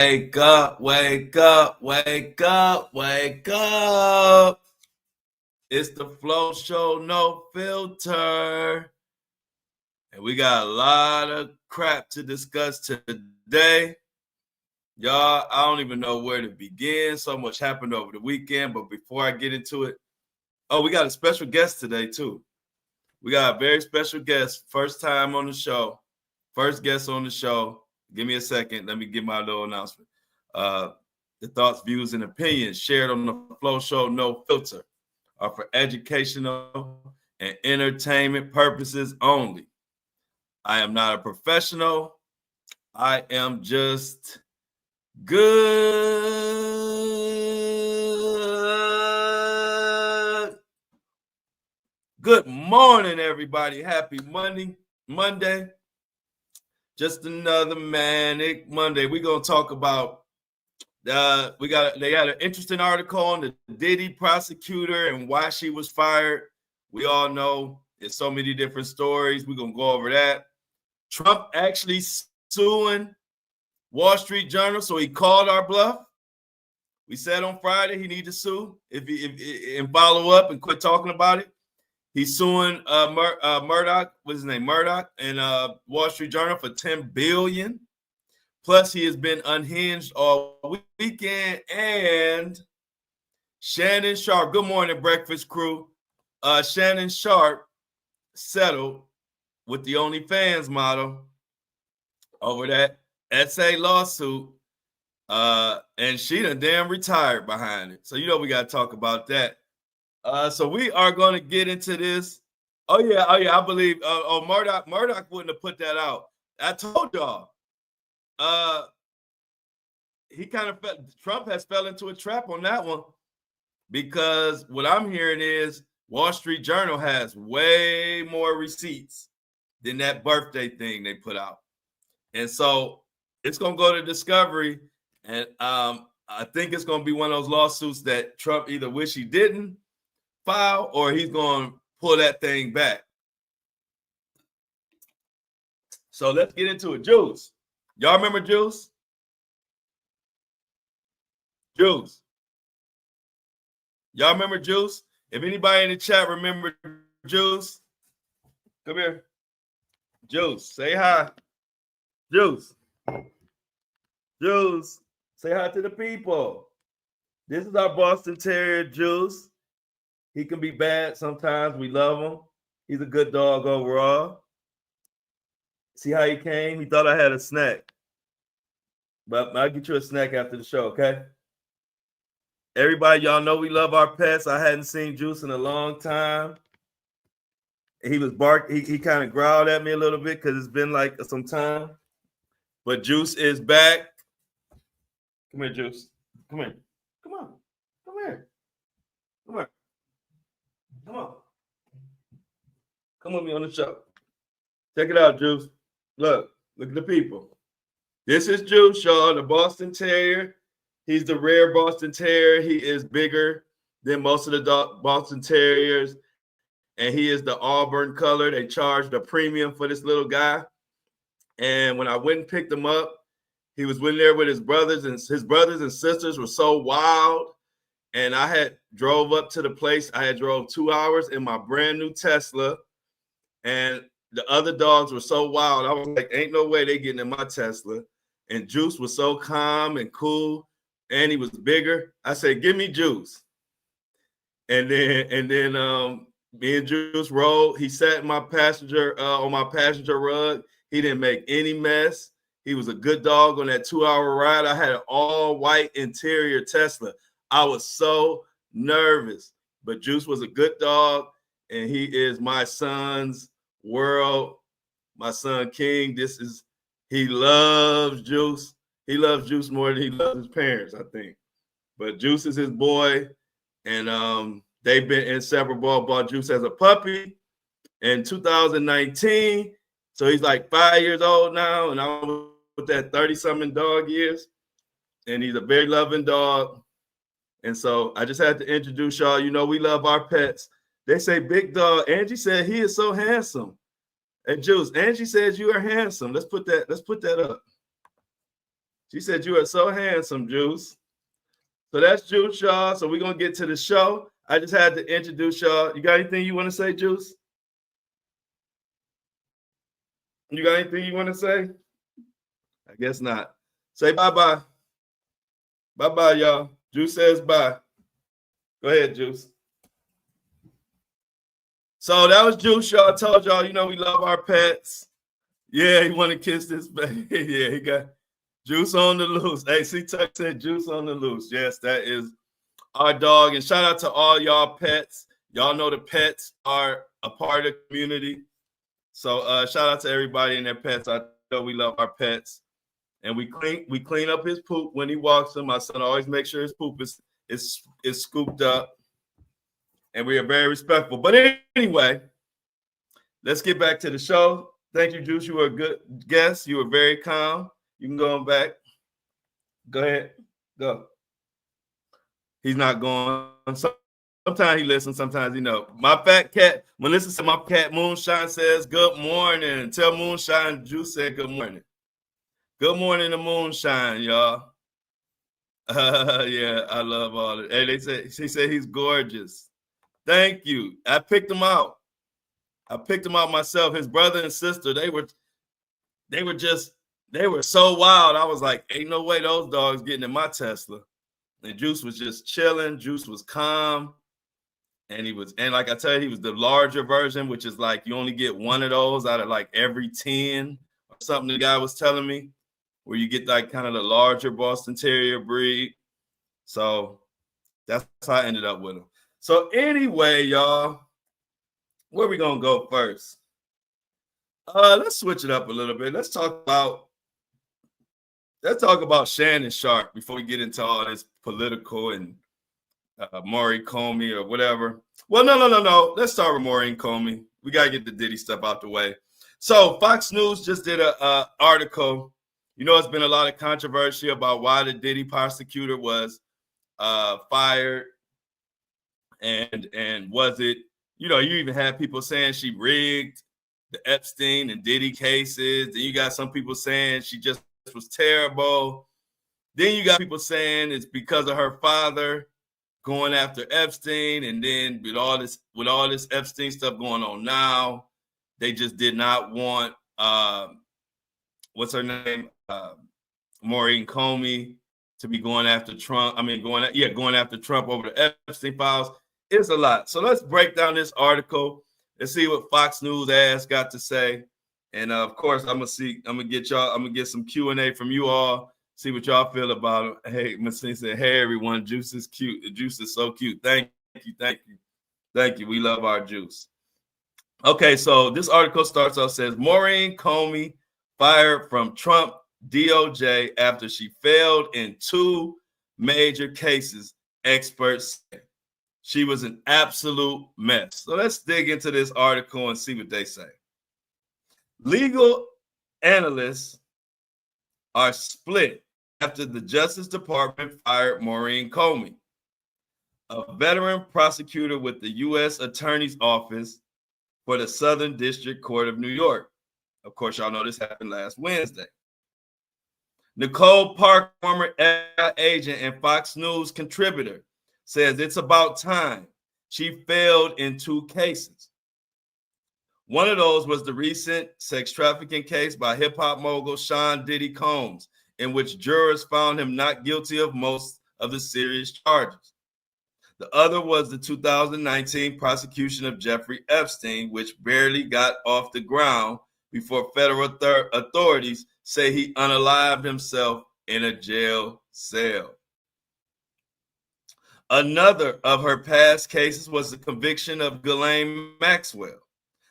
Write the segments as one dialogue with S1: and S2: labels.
S1: Wake up, wake up, wake up, wake up. It's the Flow Show, no filter. And we got a lot of crap to discuss today. Y'all, I don't even know where to begin. So much happened over the weekend. But before I get into it, we got a special guest today, too. We got a very special guest. First time on the show. First guest on the show. Give me a second. Let me give my little announcement. The thoughts, views, and opinions shared on the Flow Show, no filter, are for educational and entertainment purposes only. I am not a professional. I am just good. Good morning, everybody. Happy Monday. Just another manic Monday. We're gonna talk about. They had an interesting article on the DIddy prosecutor and why she was fired. We all know there's so many different stories. We're gonna go over that. Trump actually suing Wall Street Journal, so he called our bluff. We said on Friday he needed to sue and follow up and quit talking about it. He's suing Murdoch, what's his name? Murdoch and Wall Street Journal for $10 billion. Plus, he has been unhinged all weekend. And Shannon Sharpe, good morning, breakfast crew. Shannon Sharpe settled with the OnlyFans model over that SA lawsuit. And she done damn retired behind it. So, we got to talk about that. So we are going to get into this. Oh yeah, I believe Murdoch wouldn't have put that out. I told y'all. He kind of Trump has fell into a trap on that one, because what I'm hearing is Wall Street Journal has way more receipts than that birthday thing they put out. And so it's going to go to discovery. And I think it's going to be one of those lawsuits that Trump either wish he didn't file or he's going to pull that thing back. So let's get into it. Juice. Y'all remember Juice? Juice. Y'all remember Juice? If anybody in the chat remember Juice, come here. Juice, say hi. Juice. Juice, say hi to the people. This is our Boston Terrier, Juice. He can be bad sometimes. We love him. He's a good dog overall. See how he came? He thought I had a snack. But I'll get you a snack after the show, okay? Everybody, y'all know we love our pets. I hadn't seen Juice in a long time. He was he kind of growled at me a little bit because it's been like some time. But Juice is back. Come here, Juice. Come here. Come on. Come here. Come here. Come on. Come with me on the show. Check it out, Juice. Look at the people. This is Juice, y'all, the Boston Terrier. He's the rare Boston Terrier. He is bigger than most of the Boston Terriers, and he is the Auburn color. They charged a premium for this little guy. And when I went and picked him up, he was in there with his brothers, and his brothers and sisters were so wild. And I had drove up to the place. I had drove 2 hours in my brand new Tesla, and the other dogs were so wild. I was like, ain't no way they getting in my Tesla. And Juice was so calm and cool, and he was bigger. I said, give me Juice. And then me and Juice rode. He sat in my passenger on my passenger rug. He didn't make any mess. He was a good dog on that 2-hour ride. I had an all-white interior Tesla. I was so nervous, but Juice was a good dog, and he is my son's world, my son King. He loves Juice. He loves Juice more than he loves his parents, I think. But Juice is his boy, and they've been inseparable. Bought Juice as a puppy in 2019, so he's like 5 years old now, and I'm with that 30-something dog years, and he's a very loving dog. And so I just had to introduce y'all. We love our pets. They say big dog. Angie said he is so handsome. And Juice, Angie says you are handsome. Let's put that up. She said you are so handsome, Juice. So that's Juice, y'all. So we're gonna get to the show. I just had to introduce y'all. You got anything you want to say, Juice? You got anything you want to say? I guess not. Say bye-bye. Bye-bye, y'all. Juice says bye. Go ahead, Juice. So that was Juice, y'all. I told y'all, you know, we love our pets. Yeah, he want to kiss this baby. Yeah, he got Juice on the loose. Hey, C-Tuck said Juice on the loose. Yes, that is our dog. And shout out to all y'all pets. Y'all know the pets are a part of the community. So shout out to everybody and their pets. I know we love our pets. And we clean up his poop when he walks him. My son always makes sure his poop is scooped up. And we are very respectful. But anyway, let's get back to the show. Thank you, Juice. You were a good guest. You were very calm. You can go on back. Go ahead. Go. He's not going. Sometimes he listens. Sometimes he knows. My fat cat, Melissa said, my cat Moonshine says, good morning. Tell Moonshine Juice said good morning. Good morning to Moonshine, y'all. Yeah, I love all it. Hey, she said he's gorgeous. Thank you. I picked him out. I picked him out myself. His brother and sister, they were so wild. I was like, ain't no way those dogs getting in my Tesla. And Juice was just chilling. Juice was calm. And like I tell you, he was the larger version, which is like you only get one of those out of like every 10 or something the guy was telling me, where you get like kind of the larger Boston Terrier breed. So that's how I ended up with him. So anyway, y'all, where we gonna go first? Let's switch it up a little bit. Let's talk about Shannon Sharpe before we get into all this political and Maury Comey or whatever. Well, no. Let's start with Maureen Comey. We gotta get the Diddy stuff out the way. So Fox News just did an article. You know, it's been a lot of controversy about why the Diddy prosecutor was fired, and was it, you know, you even had people saying she rigged the Epstein and Diddy cases. Then you got some people saying she just was terrible. Then you got people saying it's because of her father going after Epstein, and then with all this Epstein stuff going on now, they just did not want what's her name, Maureen Comey, to be going after Trump. Going after Trump over the Epstein files. It's a lot. So let's break down this article and see what Fox News ass got to say. And of course, I'm gonna get some Q&A from you all. See what y'all feel about it. Hey, Messina said, hey everyone, Juice is cute. The Juice is so cute. Thank you. We love our Juice. Okay, so this article starts off, says Maureen Comey fired from Trump DOJ after she failed in 2 major cases. Experts say she was an absolute mess. So let's dig into this article and see what they say. Legal analysts are split after the Justice Department fired Maureen Comey, a veteran prosecutor with the U.S. Attorney's Office for the Southern District Court of New York. Of course, y'all know this happened last Wednesday. Nicole Park, former FBI agent and Fox News contributor, says it's about time. She failed in 2 cases. One of those was the recent sex trafficking case by hip-hop mogul Sean Diddy Combs, in which jurors found him not guilty of most of the serious charges. The other was the 2019 prosecution of Jeffrey Epstein, which barely got off the ground before federal authorities say he unalived himself in a jail cell. Another of her past cases was the conviction of Ghislaine Maxwell,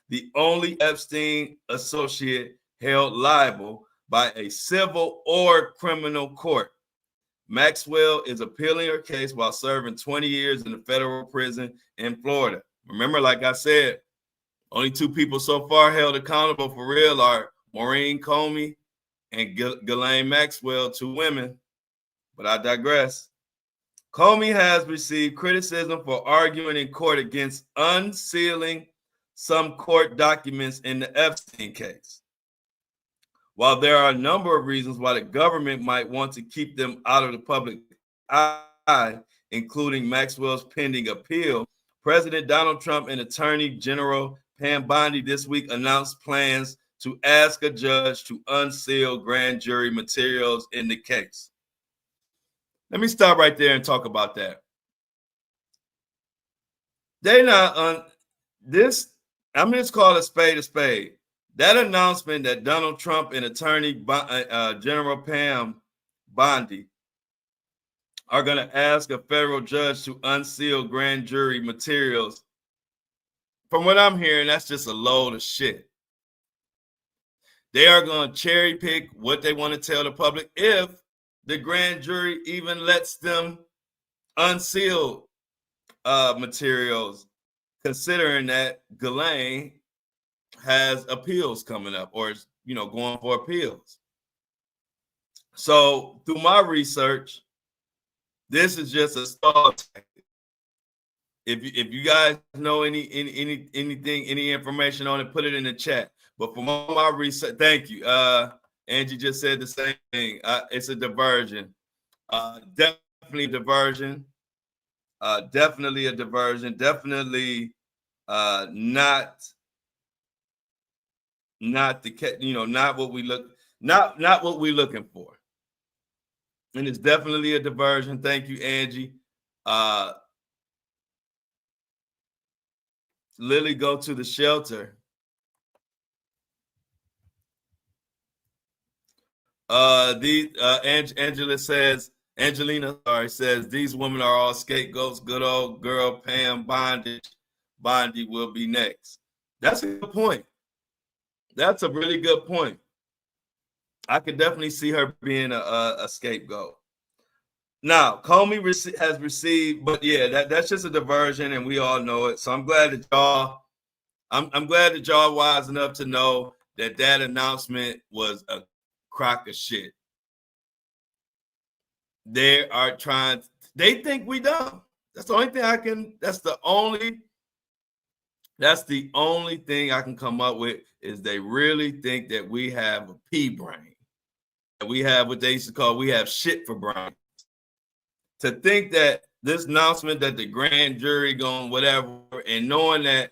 S1: the only Epstein associate held liable by a civil or criminal court. Maxwell is appealing her case while serving 20 years in a federal prison in Florida. Remember, like I said, only 2 people so far held accountable for real are Maureen Comey and Ghislaine Maxwell, 2 women. But I digress. Comey has received criticism for arguing in court against unsealing some court documents in the Epstein case. While there are a number of reasons why the government might want to keep them out of the public eye, including Maxwell's pending appeal, President Donald Trump and Attorney General Pam Bondi this week announced plans to ask a judge to unseal grand jury materials in the case. Let me stop right there and talk about that. They not on this. I'm just call a spade a spade. That announcement that Donald Trump and Attorney General Pam Bondi are going to ask a federal judge to unseal grand jury materials, from what I'm hearing, that's just a load of shit. They are going to cherry pick what they want to tell the public if the grand jury even lets them unseal materials, considering that Ghislaine has appeals coming up, or is, going for appeals. So through my research, this is just a stall tactic. If you guys know anything, any information on it, put it in the chat. But from all my research, thank you. Angie just said the same thing. It's a diversion. Definitely a diversion. Definitely a diversion. Definitely not the not what we look, not what we're looking for. And it's definitely a diversion. Thank you, Angie. Lily, go to the shelter. Angelina says these women are all scapegoats. Good old girl Pam Bondi will be next. That's a good point. That's a really good point. I could definitely see her being a scapegoat. Now, Comey has received, but yeah, that's just a diversion, and we all know it. So I'm glad that y'all, I'm glad that y'all wise enough to know that announcement was a crock of shit. They think we dumb. That's the only thing that's the only thing I can come up with, is they really think that we have a pea brain. That we have what they used to call, we have shit for brains. To think that this announcement that the grand jury going whatever, and knowing that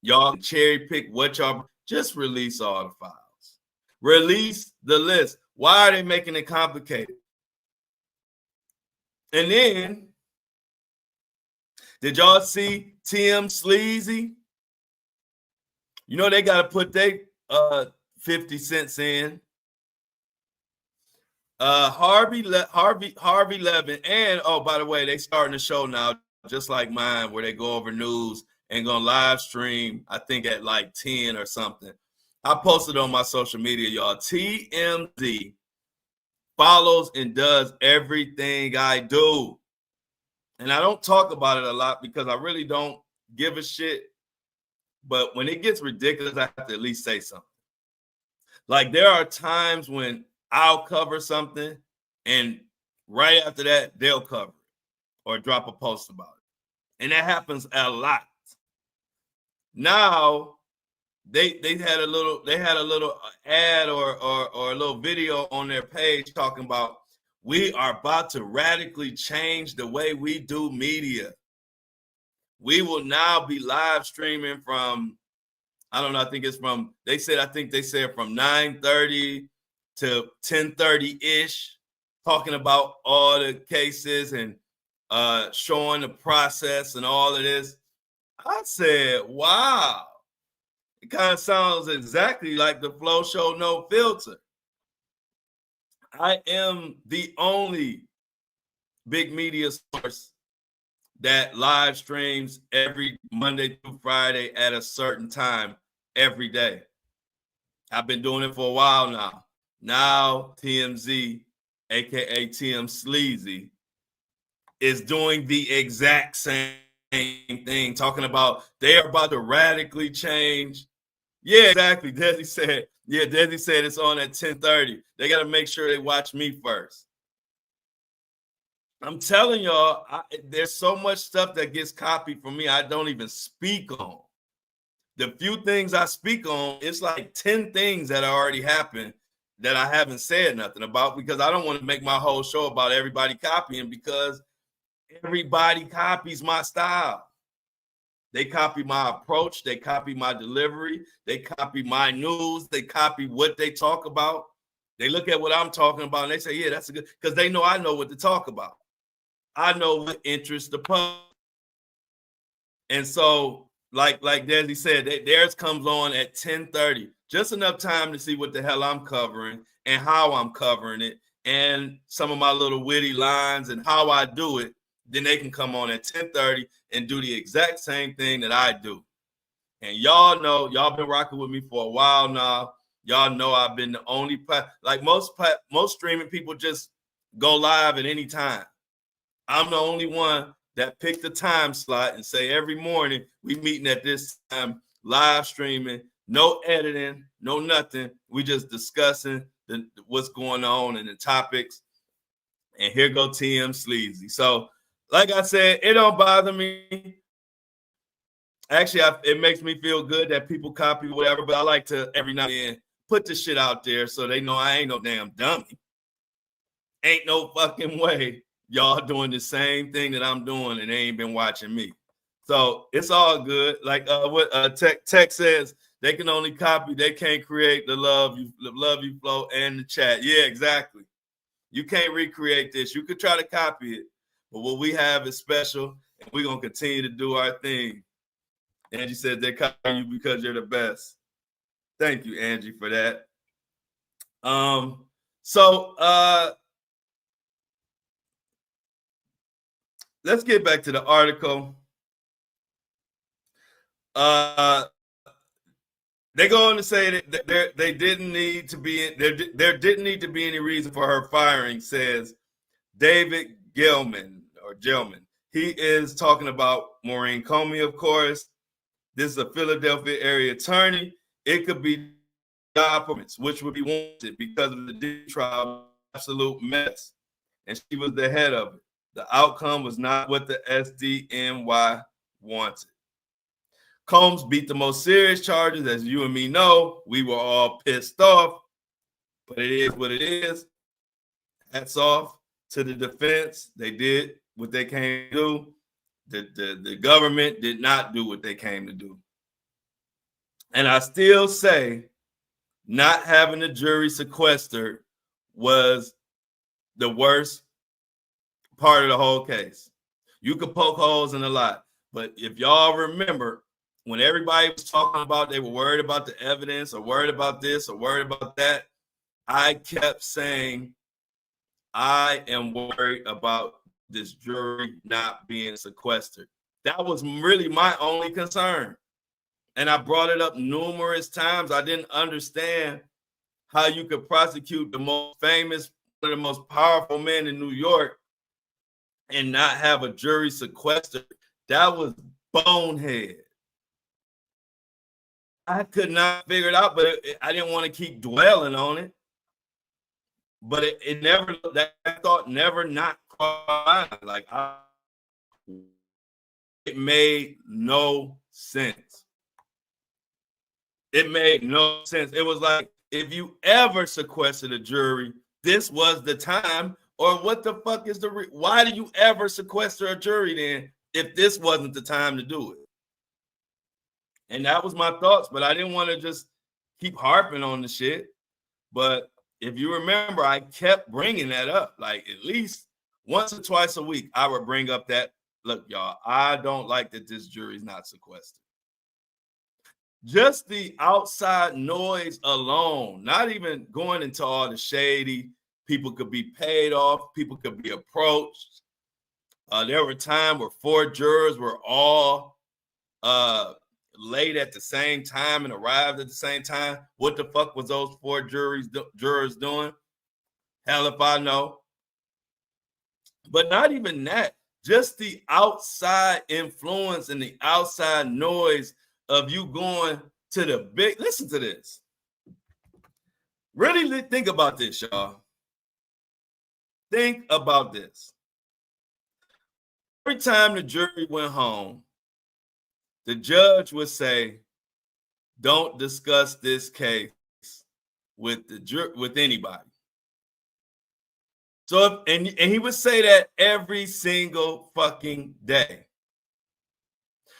S1: y'all cherry pick what y'all, just release all the files. Release the list. Why are they making it complicated? And then, did y'all see Tim Sleazy? They got to put their 50 cents in. Harvey Levin, and by the way, they starting a show now, just like mine, where they go over news and gonna live stream, I think at like 10 or something. I posted on my social media, y'all. TMZ follows and does everything I do. And I don't talk about it a lot because I really don't give a shit. But when it gets ridiculous, I have to at least say something. Like, there are times when I'll cover something, and right after that, they'll cover it or drop a post about it. And that happens a lot. Now, they had a little ad or a little video on their page talking about, we are about to radically change the way we do media. We will now be live streaming from, I don't know, I think from 9:30 to 10:30-ish, talking about all the cases and showing the process and all of this. I said, wow. It kind of sounds exactly like the Flow Show No Filter. I am the only big media source that live streams every Monday through Friday at a certain time every day. I've been doing it for a while now. Now TMZ, aka TM Sleazy, is doing the exact same thing, talking about they are about to radically change. Yeah, exactly. Desi said it's on at 10:30. They got to make sure they watch me first. I'm telling y'all, there's so much stuff that gets copied from me I don't even speak on. The few things I speak on, it's like 10 things that already happened that I haven't said nothing about, because I don't want to make my whole show about everybody copying, because everybody copies my style. They copy my approach. They copy my delivery. They copy my news. They copy what they talk about. They look at what I'm talking about and they say, yeah, that's a good, because they know I know what to talk about. I know what interests the public. And so, like Desi said, theirs comes on at 10:30, just enough time to see what the hell I'm covering and how I'm covering it, and some of my little witty lines and how I do it. Then they can come on at 10:30 and do the exact same thing that I do. And y'all know, y'all been rocking with me for a while now. Y'all know I've been the only like most streaming people just go live at any time. I'm the only one that picked the time slot and say every morning we meeting at this time, live streaming, no editing, no nothing. We just discussing what's going on and the topics. And here go TM Sleazy. So, like I said, it don't bother me. Actually, it makes me feel good that people copy whatever, but I like to every now and then put the shit out there so they know I ain't no damn dummy. Ain't no fucking way y'all doing the same thing that I'm doing and they ain't been watching me. So it's all good. Like what Tech says, they can only copy, they can't create the love you flow and the chat. Yeah, exactly. You can't recreate this. You could try to copy it, but what we have is special, and we're gonna continue to do our thing. Angie said they copy you because you're the best. Thank you, Angie, for that. Let's get back to the article. They go on to say that there didn't need to be any reason for her firing, says David Gelman. He is talking about Maureen Comey, of course. This is a Philadelphia area attorney. It could be job permits, which would be wanted because of the DIddy trial, absolute mess. And she was the head of it. The outcome was not what the SDNY wanted. Combs beat the most serious charges, as you and me know. We were all pissed off, but it is what it is. Hats off to the defense. They did what they came to do. The government did not do what they came to do. And I still say not having the jury sequestered was the worst part of the whole case. You could poke holes in a lot, but if y'all remember, when everybody was talking about they were worried about the evidence or worried about this or worried about that, I kept saying, I am worried about this jury not being sequestered. That was really my only concern. And I brought it up numerous times. I didn't understand how you could prosecute the most famous, one of the most powerful men in New York and not have a jury sequestered. That was bonehead. I could not figure it out, but I didn't want to keep dwelling on it. But it never, that thought never not crossed my mind. Like, it made no sense. It made no sense. It was like, if you ever sequestered a jury, this was the time. Or what the fuck is why do you ever sequester a jury then if this wasn't the time to do it? And that was my thoughts, but I didn't want to just keep harping on the shit. But if you remember, I kept bringing that up. Like at least once or twice a week, I would bring up that, look, y'all, I don't like that this jury's not sequestered. Just the outside noise alone, not even going into all the shady, people could be paid off, people could be approached. There were times where 4 jurors were all late at the same time and arrived at the same time. What the fuck was those 4 jurors doing? Hell if I know. But not even that. Just the outside influence and the outside noise of you going to the big, listen to this. Really think about this, y'all. Think about this. Every time the jury went home, the judge would say, don't discuss this case with anybody. So and he would say that every single fucking day.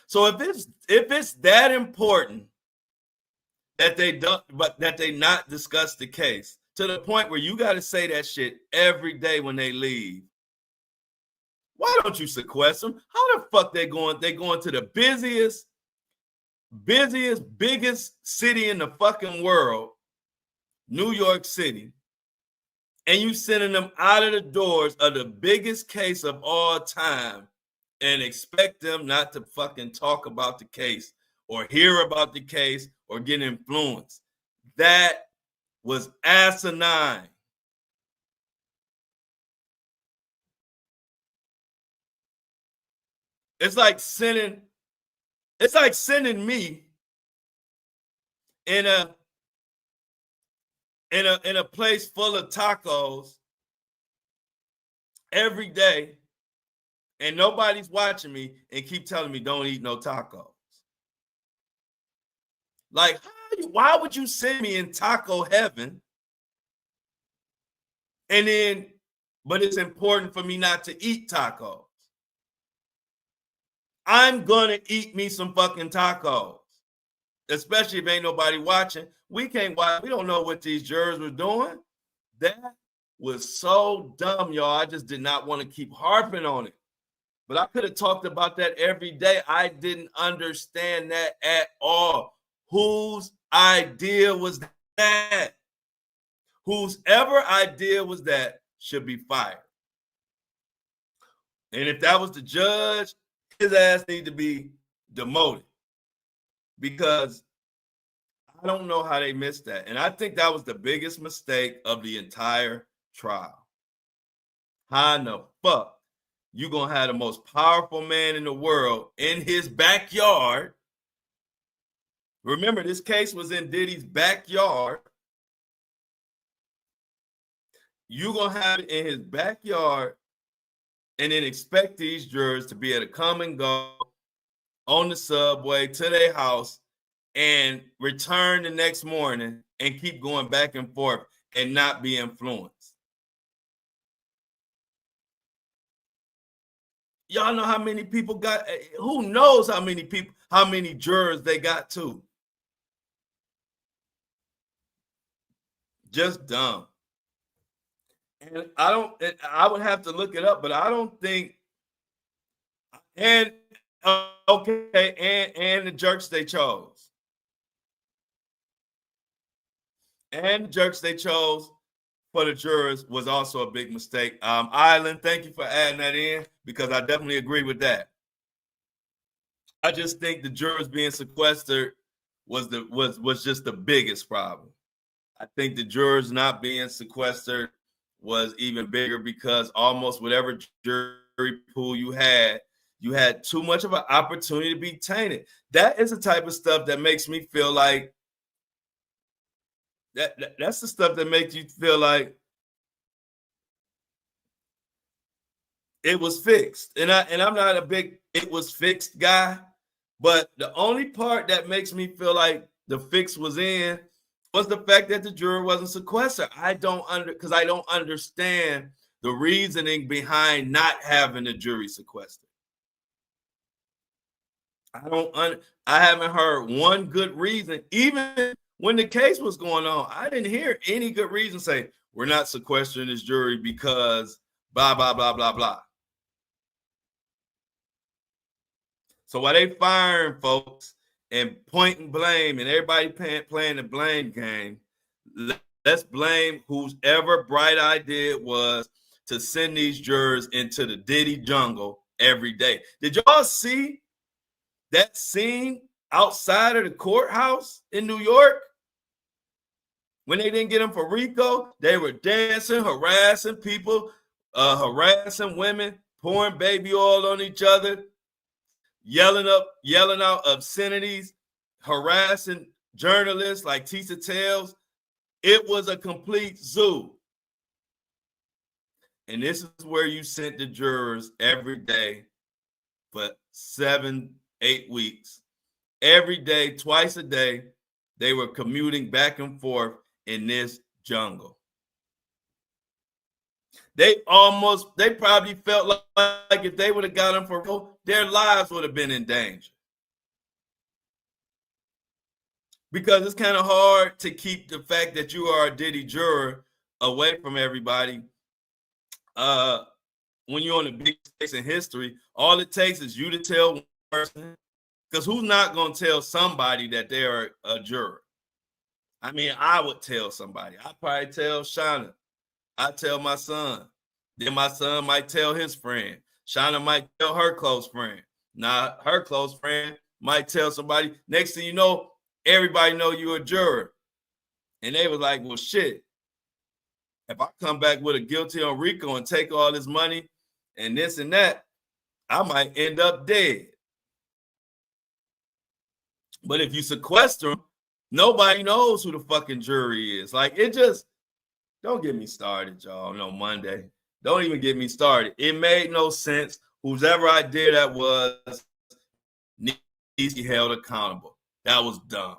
S1: So if it's that important that they don't, but that they not discuss the case to the point where you got to say that shit every day when they leave, why don't you sequester them? How the fuck they going? They going to the biggest, biggest city in the fucking world, New York City, and you sending them out of the doors of the biggest case of all time and expect them not to fucking talk about the case or hear about the case or get influenced. That was asinine. It's like sending me in a place full of tacos every day, and nobody's watching me, and keep telling me don't eat no tacos. Like, why would you send me in taco heaven? And then, but it's important for me not to eat tacos. I'm gonna eat me some fucking tacos, especially if ain't nobody watching. We can't watch. We don't know what these jurors were doing. That was so dumb, y'all. I just did not want to keep harping on it. But I could have talked about that every day. I didn't understand that at all. Whose idea was that? Whosever idea was that should be fired. And if that was the judge, his ass need to be demoted, because I don't know how they missed that. And I think that was the biggest mistake of the entire trial. How in the fuck you gonna have the most powerful man in the world in his backyard? Remember, this case was in Diddy's backyard. You gonna have it in his backyard and then expect these jurors to be able to come and go on the subway to their house and return the next morning and keep going back and forth and not be influenced. Y'all know how many people got, who knows how many people, how many jurors they got too. Just dumb. And I would have to look it up, but I don't think, and okay, and the jerks they chose. And the jerks they chose for the jurors was also a big mistake. Island, thank you for adding that in, because I definitely agree with that. I just think the jurors being sequestered was just the biggest problem. I think the jurors not being sequestered was even bigger, because almost whatever jury pool you had too much of an opportunity to be tainted. That is the type of stuff that makes me feel like that's the stuff that makes you feel like it was fixed. And I'm not a big it was fixed guy, but the only part that makes me feel like the fix was in was the fact that the juror wasn't sequestered. Because I don't understand the reasoning behind not having the jury sequestered. I haven't heard one good reason. Even when the case was going on, I didn't hear any good reason say we're not sequestering this jury because blah blah blah blah blah. So while they firing folks and pointing blame and everybody playing the blame game, let's blame whoever bright idea it was to send these jurors into the Diddy jungle every day. Did y'all see that scene outside of the courthouse in New York? When they didn't get him for RICO, they were dancing, harassing people, harassing women, pouring baby oil on each other, yelling out obscenities, harassing journalists like Tisa Tales. It was a complete zoo. And this is where you sent the jurors every day for 7-8 weeks. Every day, twice a day, they were commuting back and forth in this jungle. They probably felt like if they would have got him for real, their lives would have been in danger. Because it's kind of hard to keep the fact that you are a Diddy juror away from everybody. When you're on the big stakes in history, all it takes is you to tell one person. Because who's not going to tell somebody that they're a juror? I mean, I would tell somebody. I'd probably tell Shannon. I'd tell my son. Then my son might tell his friend. Shannon might tell her close friend. Now, her close friend might tell somebody. Next thing you know, everybody know you're a juror. And they was like, well, shit. If I come back with a guilty on RICO and take all this money and this and that, I might end up dead. But if you sequester them, nobody knows who the fucking jury is. Like, it just, don't get me started, y'all, no Monday. Don't even get me started. It made no sense. Whoever idea that was needs to be held accountable. That was dumb.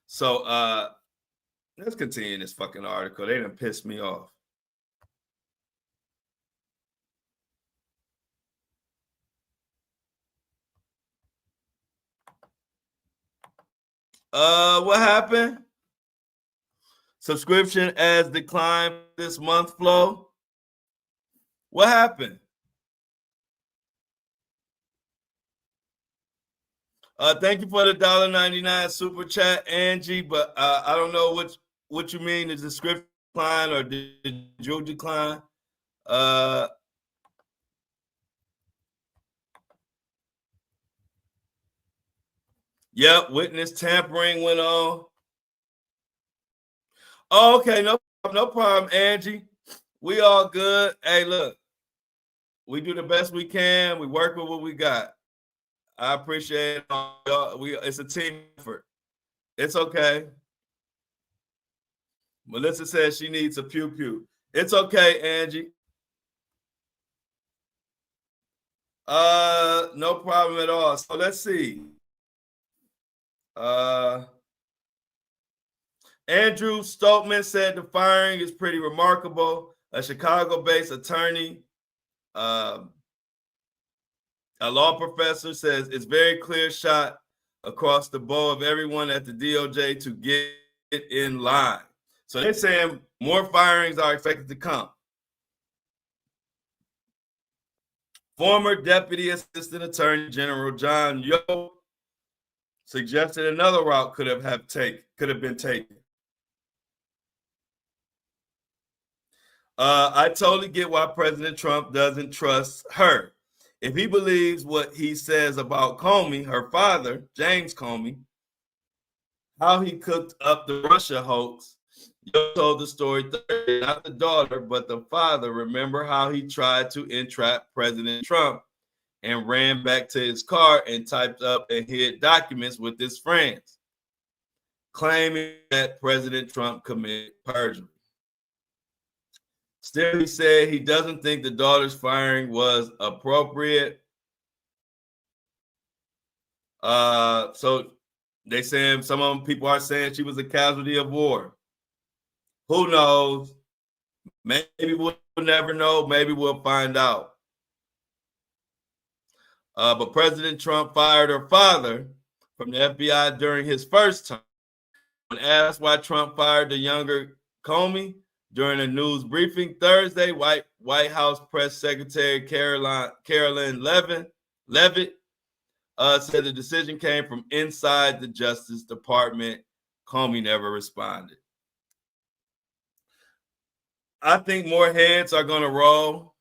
S1: So let's continue this fucking article. They done pissed me off. What happened? Subscription ads declined this month, Flo. What happened? Thank you for the $1.99 super chat, Angie. But I don't know what you mean. The subscription decline or did you decline? Yep, witness tampering went on. Oh, okay, no problem, Angie. We all good. Hey, look, we do the best we can. We work with what we got. I appreciate it. It's a team effort. It's okay. Melissa says she needs a pew pew. It's okay, Angie. No problem at all. So let's see. Andrew Stoltman said the firing is pretty remarkable. A Chicago-based attorney, a law professor, says it's very clear shot across the bow of everyone at the DOJ to get in line. So they're saying more firings are expected to come. Former Deputy Assistant Attorney General John Yo suggested another route could have been taken. I totally get why President Trump doesn't trust her. If he believes what he says about Comey, her father, James Comey, how he cooked up the Russia hoax, you told the story Thursday, not the daughter, but the father. Remember how he tried to entrap President Trump and ran back to his car and typed up and hid documents with his friends, claiming that President Trump committed perjury. Still, he said he doesn't think the daughter's firing was appropriate. So they saying some of them people are saying she was a casualty of war. Who knows? Maybe we'll never know. Maybe we'll find out. But President Trump fired her father from the FBI during his first term. When asked why Trump fired the younger Comey during a news briefing Thursday, White House Press Secretary Carolyn Leavitt said the decision came from inside the Justice Department. Comey never responded. I think more heads are going to roll.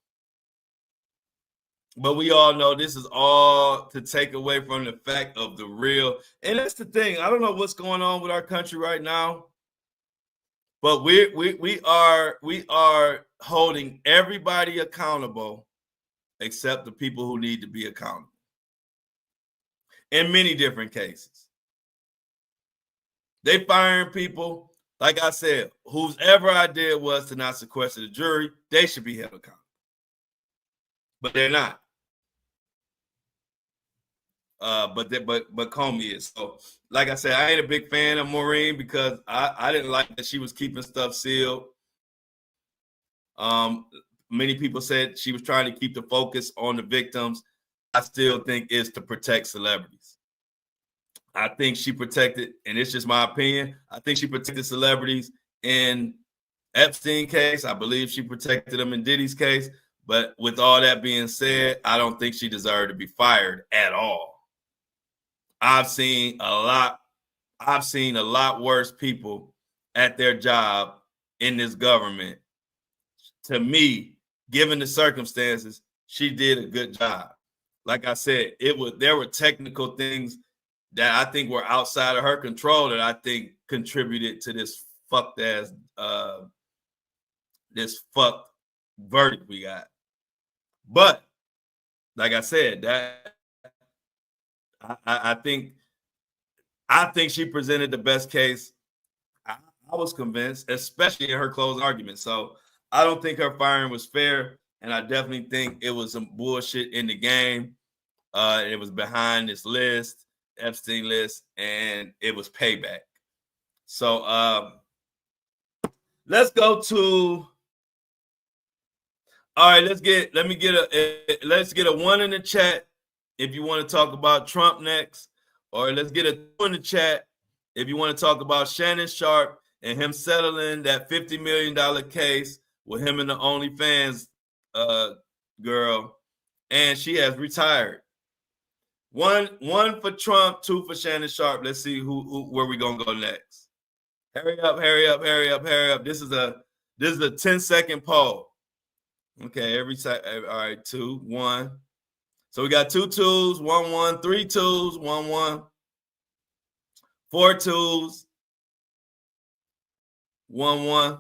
S1: But we all know this is all to take away from the fact of the real. And that's the thing. I don't know what's going on with our country right now. But we are holding everybody accountable except the people who need to be accountable. In many different cases. They firing people, like I said, whose ever idea was to not sequester the jury, they should be held accountable. But they're not. but Comey is. So, like I said, I ain't a big fan of Maureen because I didn't like that she was keeping stuff sealed. Many people said she was trying to keep the focus on the victims. I still think it's to protect celebrities. I think she protected, and it's just my opinion, I think she protected celebrities in Epstein case. I believe she protected them in Diddy's case. But with all that being said, I don't think she deserved to be fired at all. I've seen a lot worse people at their job in this government. To me, given the circumstances, she did a good job. Like I said, there were technical things that I think were outside of her control that I think contributed to this fucked verdict we got. But like I said, that I think she presented the best case. I was convinced, especially in her closing argument. So I don't think her firing was fair, and I definitely think it was some bullshit in the game. It was behind this list, Epstein list, and it was payback. So let's go to. All right, let's get a 1 in the chat if you want to talk about Trump next, or let's get a 2 in the chat if you want to talk about Shannon Sharpe and him settling that $50 million case with him and the OnlyFans girl, and she has retired. One for Trump, 2 for Shannon Sharpe. Let's see where we gonna go next. Hurry up. This is a 10-second poll. Okay, all right, 2, 1. So we got 2 twos, 1, 1, 3 twos, 1, 1, 4 twos, 1, 1,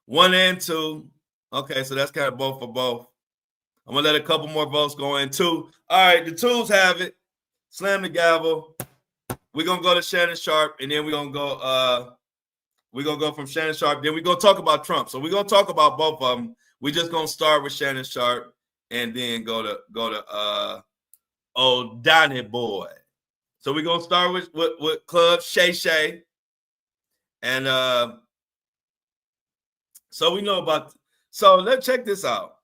S1: 1 and 2. Okay, so that's kind of both for both. I'm gonna let a couple more votes go in 2. All right, the twos have it. Slam the gavel. We're gonna go to Shannon Sharpe, and then we're gonna go from Shannon Sharpe. Then we're gonna talk about Trump. So we're gonna talk about both of them. We're just gonna start with Shannon Sharpe and then go to old Donnie Boy. So we're gonna start with Club Shay Shay. And so we know about, so let's check this out.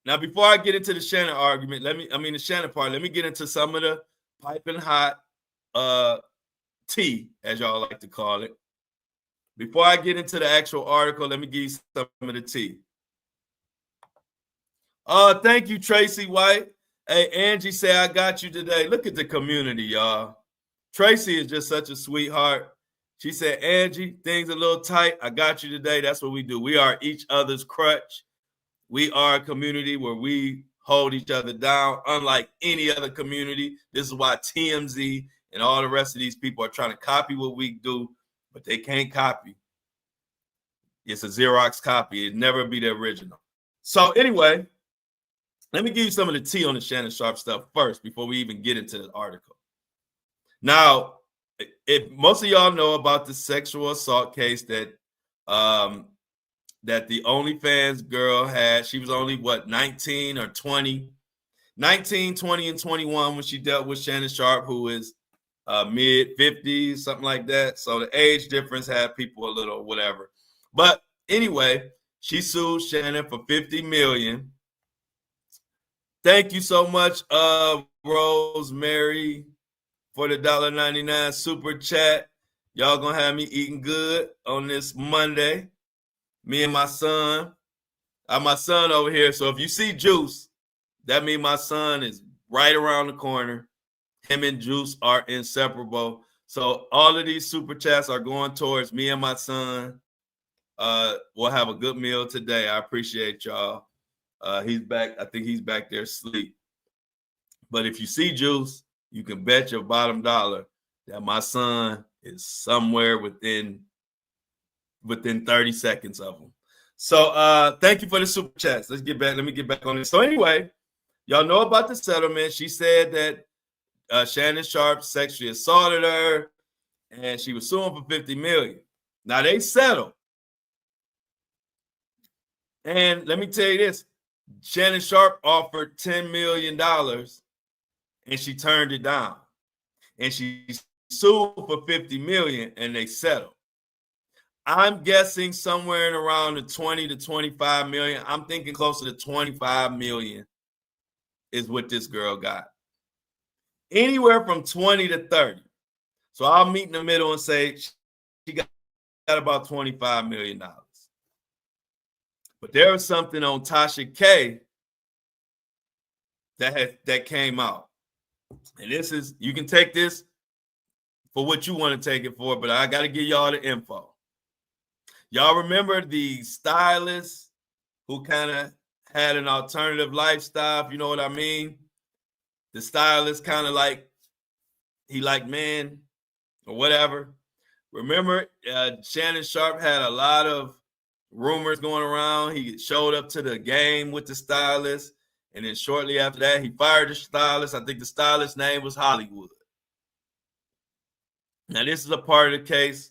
S1: Now, before I get into the Shannon argument, the Shannon part, let me get into some of the piping hot tea, as y'all like to call it. Before I get into the actual article, let me give you some of the tea. Thank you, Tracy White. Hey, Angie say I got you today. Look at the community, y'all. Tracy is just such a sweetheart. She said, Angie, things a little tight. I got you today. That's what we do. We are each other's crutch. We are a community where we hold each other down, unlike any other community. This is why TMZ and all the rest of these people are trying to copy what we do, but they can't copy. It's a Xerox copy. It'd never be the original. So anyway, let me give you some of the tea on the Shannon Sharpe stuff first before we even get into the article. Now, if most of y'all know about the sexual assault case that the OnlyFans girl had, she was only 19 or 20, 19, 20, and 21 when she dealt with Shannon Sharpe, who is mid 50s, something like that. So the age difference had people a little whatever. But anyway, she sued Shannon for $50 million. Thank you so much, Rosemary, for the $1.99 super chat. Y'all gonna have me eating good on this Monday. Me and my son. My son over here. So if you see Juice, that means my son is right around the corner. Him and Juice are inseparable. So all of these super chats are going towards me and my son. We'll have a good meal today. I appreciate y'all. He's back. I think he's back there asleep. But if you see Juice, you can bet your bottom dollar that my son is somewhere within 30 seconds of him. So thank you for the super chats. Let me get back on this. So anyway, y'all know about the settlement. She said that Shannon Sharpe sexually assaulted her and she was suing for $50 million. Now they settled. And let me tell you this, Shannon Sharpe offered $10 million and she turned it down. And she sued for $50 million, and they settled. I'm guessing somewhere in around the 20 to 25 million. I'm thinking closer to 25 million is what this girl got. Anywhere from 20 to 30. So I'll meet in the middle and say she got about $25 million. But there was something on Tasha K that came out. And this is, you can take this for what you want to take it for, but I got to give y'all the info. Y'all remember the stylist who kind of had an alternative lifestyle, if you know what I mean? The stylist kind of like, he liked men or whatever. Remember, Shannon Sharpe had a lot of rumors going around. He showed up to the game with the stylist, and then shortly after that, he fired the stylist. I think the stylist's name was Hollywood. Now, this is a part of the case,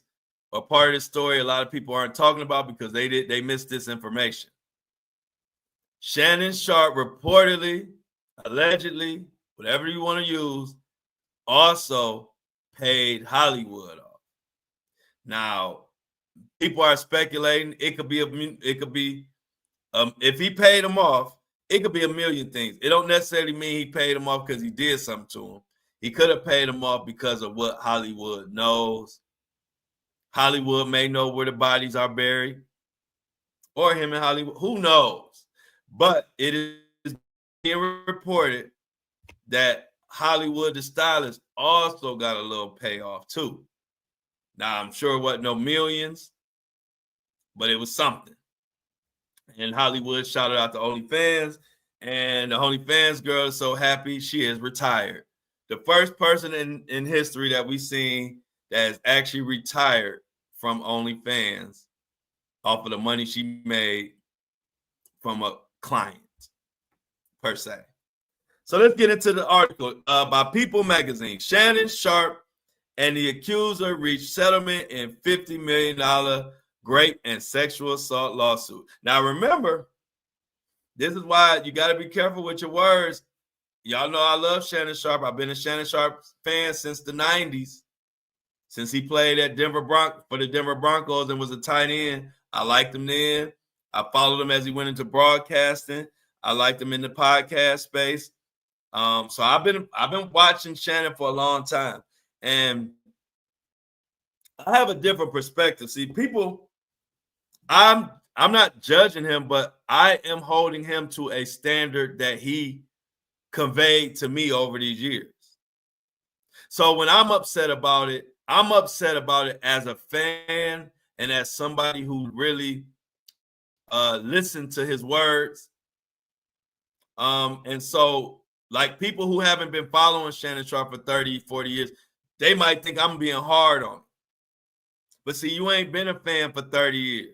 S1: or part of the story a lot of people aren't talking about because they missed this information. Shannon Sharpe reportedly, allegedly, whatever you want to use, also paid Hollywood off. Now, people are speculating it could be if he paid him off, it could be a million things. It don't necessarily mean he paid him off because he did something to him. He could have paid him off because of what Hollywood knows. Hollywood may know where the bodies are buried, or him in Hollywood. Who knows? But it is being reported that Hollywood, the stylist, also got a little payoff too. Now, I'm sure it wasn't no millions, but it was something. And Hollywood shouted out to OnlyFans, and the OnlyFans girl is so happy she is retired. The first person in history that we've seen that is actually retired from OnlyFans off of the money she made from a client, per se. So let's get into the article by People Magazine. Shannon Sharpe and the accuser reached settlement in $50 million rape and sexual assault lawsuit. Now, remember, this is why you got to be careful with your words. Y'all know I love Shannon Sharpe. I've been a Shannon Sharpe fan since the 90s, since he played at for the Denver Broncos and was a tight end. I liked him then. I followed him as he went into broadcasting. I liked him in the podcast space. So I've been watching Shannon for a long time, and I have a different perspective. See, people, I'm not judging him, but I am holding him to a standard that he conveyed to me over these years. So when I'm upset about it as a fan and as somebody who really listened to his words. And so, like, people who haven't been following Shannon Sharpe for 30, 40 years, they might think I'm being hard on him. But see, you ain't been a fan for 30 years.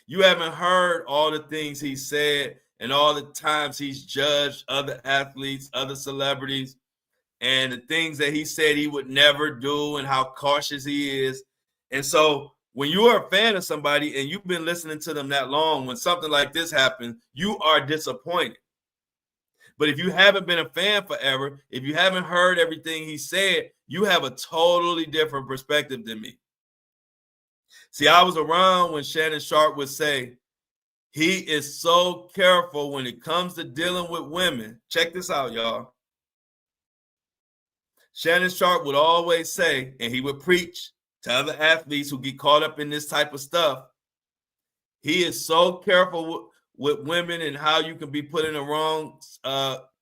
S1: You haven't heard all the things he said and all the times he's judged other athletes, other celebrities, and the things that he said he would never do and how cautious he is. And so when you are a fan of somebody and you've been listening to them that long, when something like this happens, you are disappointed. But if you haven't been a fan forever, if you haven't heard everything he said, you have a totally different perspective than me. See, I was around when Shannon Sharpe would say, he is so careful when it comes to dealing with women. Check this out, y'all. Shannon Sharpe would always say, and he would preach to other athletes who get caught up in this type of stuff, he is so careful with women and how you can be put in the wrong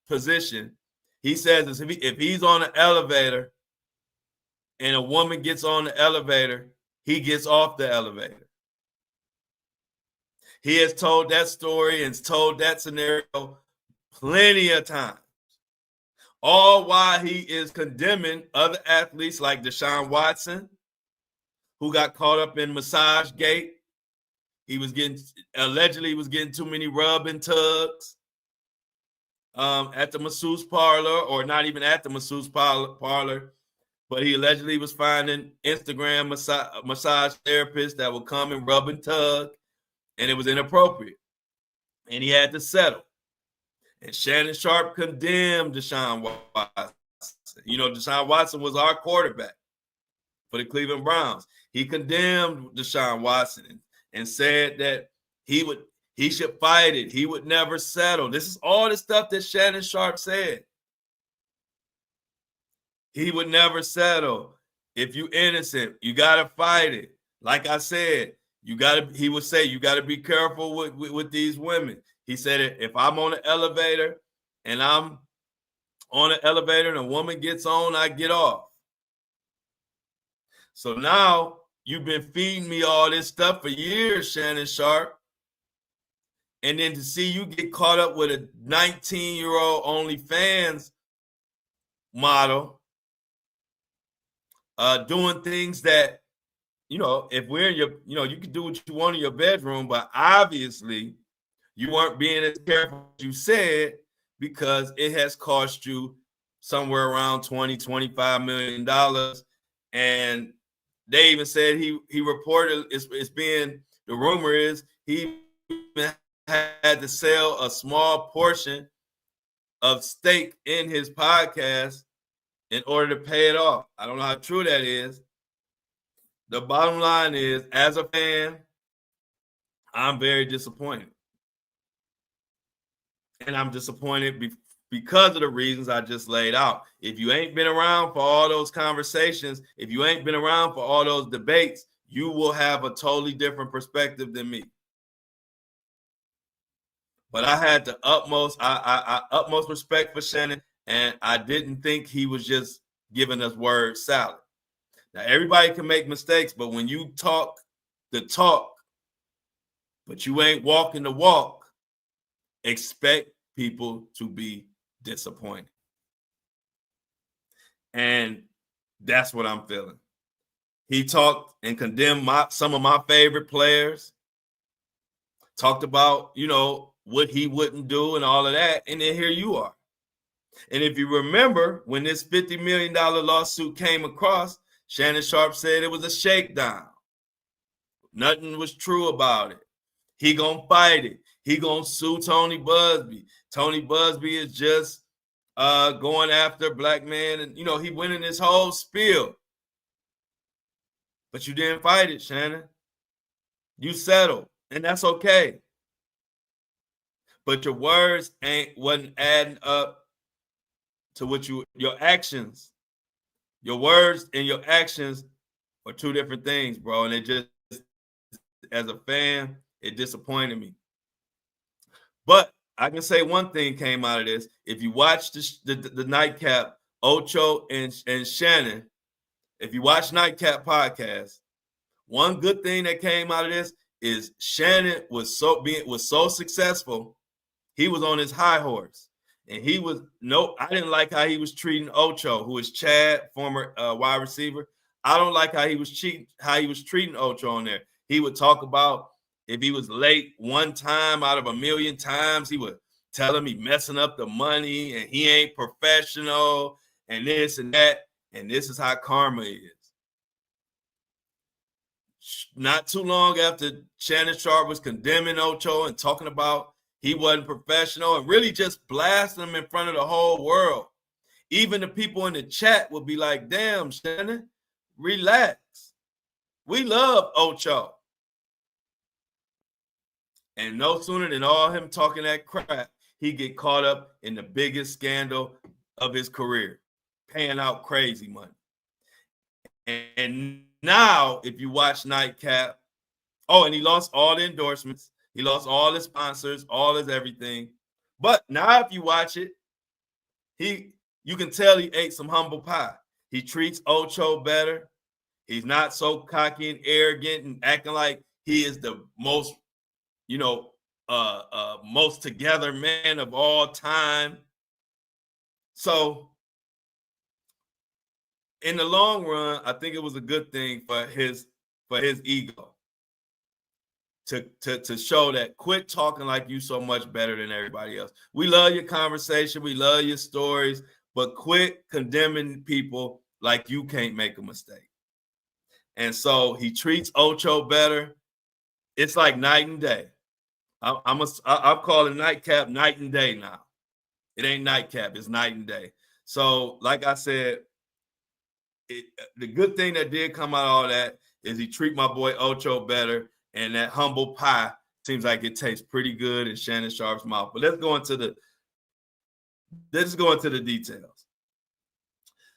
S1: position. He says if he's on an elevator and a woman gets on the elevator, he gets off the elevator. He has told that story and told that scenario plenty of times. All while he is condemning other athletes like Deshaun Watson, who got caught up in massage gate. He was allegedly getting too many rub and tugs at the masseuse parlor, or not even at the masseuse parlor, but he allegedly was finding Instagram massage therapists that would come and rub and tug, and it was inappropriate. And he had to settle. And Shannon Sharpe condemned Deshaun Watson. You know, Deshaun Watson was our quarterback for the Cleveland Browns. He condemned Deshaun Watson and said that he should fight it. He would never settle. This is all the stuff that Shannon Sharpe said. He would never settle. If you innocent, you gotta fight it. Like I said, he would say, you gotta be careful with these women. He said, if I'm on an elevator and I'm on an elevator and a woman gets on, I get off. So now you've been feeding me all this stuff for years, Shannon Sharpe. And then to see you get caught up with a 19-year-old OnlyFans model, doing things that, you know, if we're in your, you know, you can do what you want in your bedroom, but obviously you weren't being as careful as you said, because it has cost you somewhere around $20-25 million. And they even said he reported, it's being, the rumor is he even had to sell a small portion of stake in his podcast in order to pay it off. I don't know how true that is. The bottom line is, as a fan, I'm very disappointed. And I'm disappointed because of the reasons I just laid out. If you ain't been around for all those conversations, if you ain't been around for all those debates, you will have a totally different perspective than me. But I had the utmost respect for Shannon, and I didn't think he was just giving us word salad. Now, everybody can make mistakes, but when you talk the talk, but you ain't walking the walk, expect people to be disappointed. And that's what I'm feeling. He talked and condemned some of my favorite players, talked about, you know, what he wouldn't do and all of that, and then here you are. And if you remember, when this $50 million lawsuit came across, Shannon Sharpe said it was a shakedown. Nothing was true about it. He gonna fight it. He gonna sue Tony Buzbee. Tony Buzbee is just going after black men, and you know, he went in this whole spiel. But you didn't fight it, Shannon. You settled, and that's okay. But your words wasn't adding up to what your actions. Your words and your actions are two different things, bro. And it just, as a fan, it disappointed me. But I can say one thing came out of this. If you watch the Nightcap, Ocho and Shannon, if you watch Nightcap podcast, one good thing that came out of this is Shannon was so successful. He was on his high horse. And I didn't like how he was treating Ocho, who is Chad, former wide receiver. I don't like how he was treating Ocho on there. He would talk about if he was late one time out of a million times, he would tell him he messing up the money and he ain't professional and this and that. And this is how karma is. Not too long after Shannon Sharpe was condemning Ocho and talking about he wasn't professional and really just blasting him in front of the whole world. Even the people in the chat would be like, damn, Shannon, relax. We love Ocho. And no sooner than all him talking that crap, he get caught up in the biggest scandal of his career, paying out crazy money. And now, if you watch Nightcap, and he lost all the endorsements. He lost all his sponsors, all his everything. But now if you watch it, you can tell he ate some humble pie. He treats Ocho better. He's not so cocky and arrogant and acting like he is the most, most together man of all time. So in the long run, I think it was a good thing for his ego. To show that quit talking like you so much better than everybody else. We love your conversation. We love your stories, but quit condemning people like you can't make a mistake. And so he treats Ocho better. It's like night and day. I'm calling Nightcap night and day now. It ain't nightcap. It's night and day. So, like I said, the good thing that did come out of all that is he treat my boy Ocho better, and that humble pie seems like it tastes pretty good in Shannon Sharpe's mouth. But let's go into the details.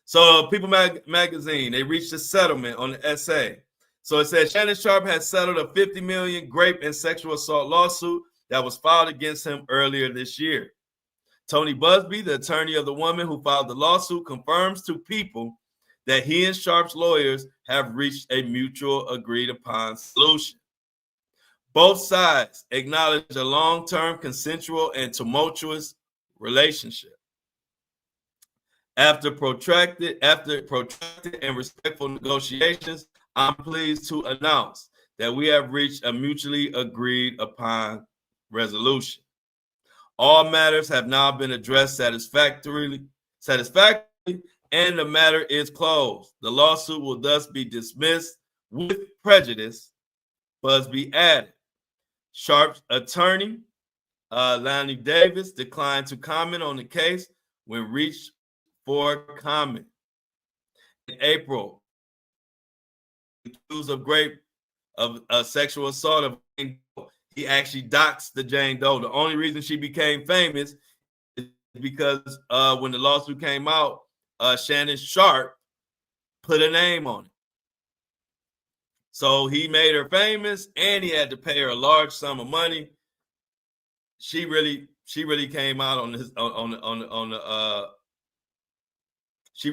S1: So, People Magazine, they reached a settlement on the essay. So it says Shannon Sharpe has settled a $50 million rape and sexual assault lawsuit that was filed against him earlier this year. Tony Busby, the attorney of the woman who filed the lawsuit, confirms to People that he and Sharpe's lawyers have reached a mutual agreed upon solution. Both sides acknowledge a long-term consensual and tumultuous relationship. After protracted and respectful negotiations, I'm pleased to announce that we have reached a mutually agreed upon resolution. All matters have now been addressed satisfactorily, and the matter is closed. The lawsuit will thus be dismissed with prejudice, Busby added. Sharpe's attorney, Lonnie Davis, declined to comment on the case when reached for comment. In April, accused of sexual assault of he actually doxed the Jane Doe. The only reason she became famous is because when the lawsuit came out, Shannon Sharpe put a name on it. So he made her famous, and he had to pay her a large sum of money. She really came out on this she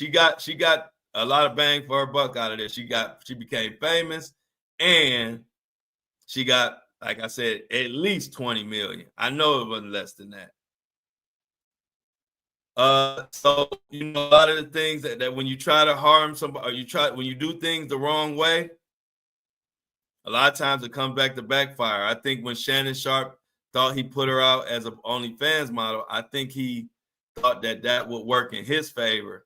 S1: got a lot of bang for her buck out of this. She became famous, and she got, like I said, at least 20 million. I know it wasn't less than that. So a lot of the things that when you try to harm somebody, or when you do things the wrong way, a lot of times it comes back to backfire. I think when Shannon Sharpe thought he put her out as an OnlyFans model, I think he thought that would work in his favor,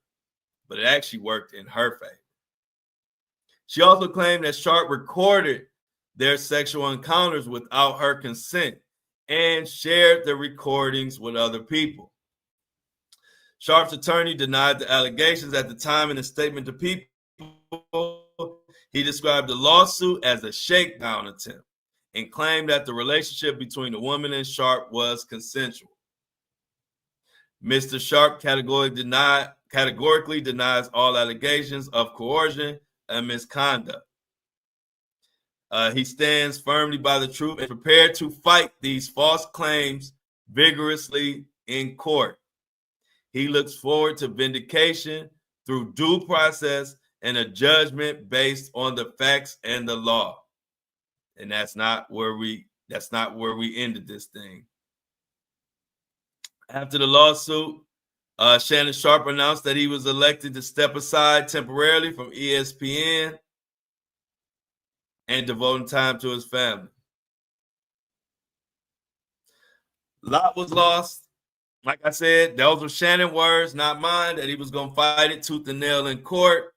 S1: but it actually worked in her favor. She also claimed that Sharpe recorded their sexual encounters without her consent and shared the recordings with other people. Sharpe's attorney denied the allegations at the time. In a statement to People, he described the lawsuit as a shakedown attempt and claimed that the relationship between the woman and Sharpe was consensual. Mr. Sharpe categorically denies all allegations of coercion and misconduct. He stands firmly by the truth and prepared to fight these false claims vigorously in court. He looks forward to vindication through due process and a judgment based on the facts and the law. And that's not where we ended this thing. After the lawsuit, Shannon Sharpe announced that he was elected to step aside temporarily from ESPN and devoting time to his family. A lot was lost. Like I said, those were Shannon's words, not mine, that he was going to fight it tooth and nail in court.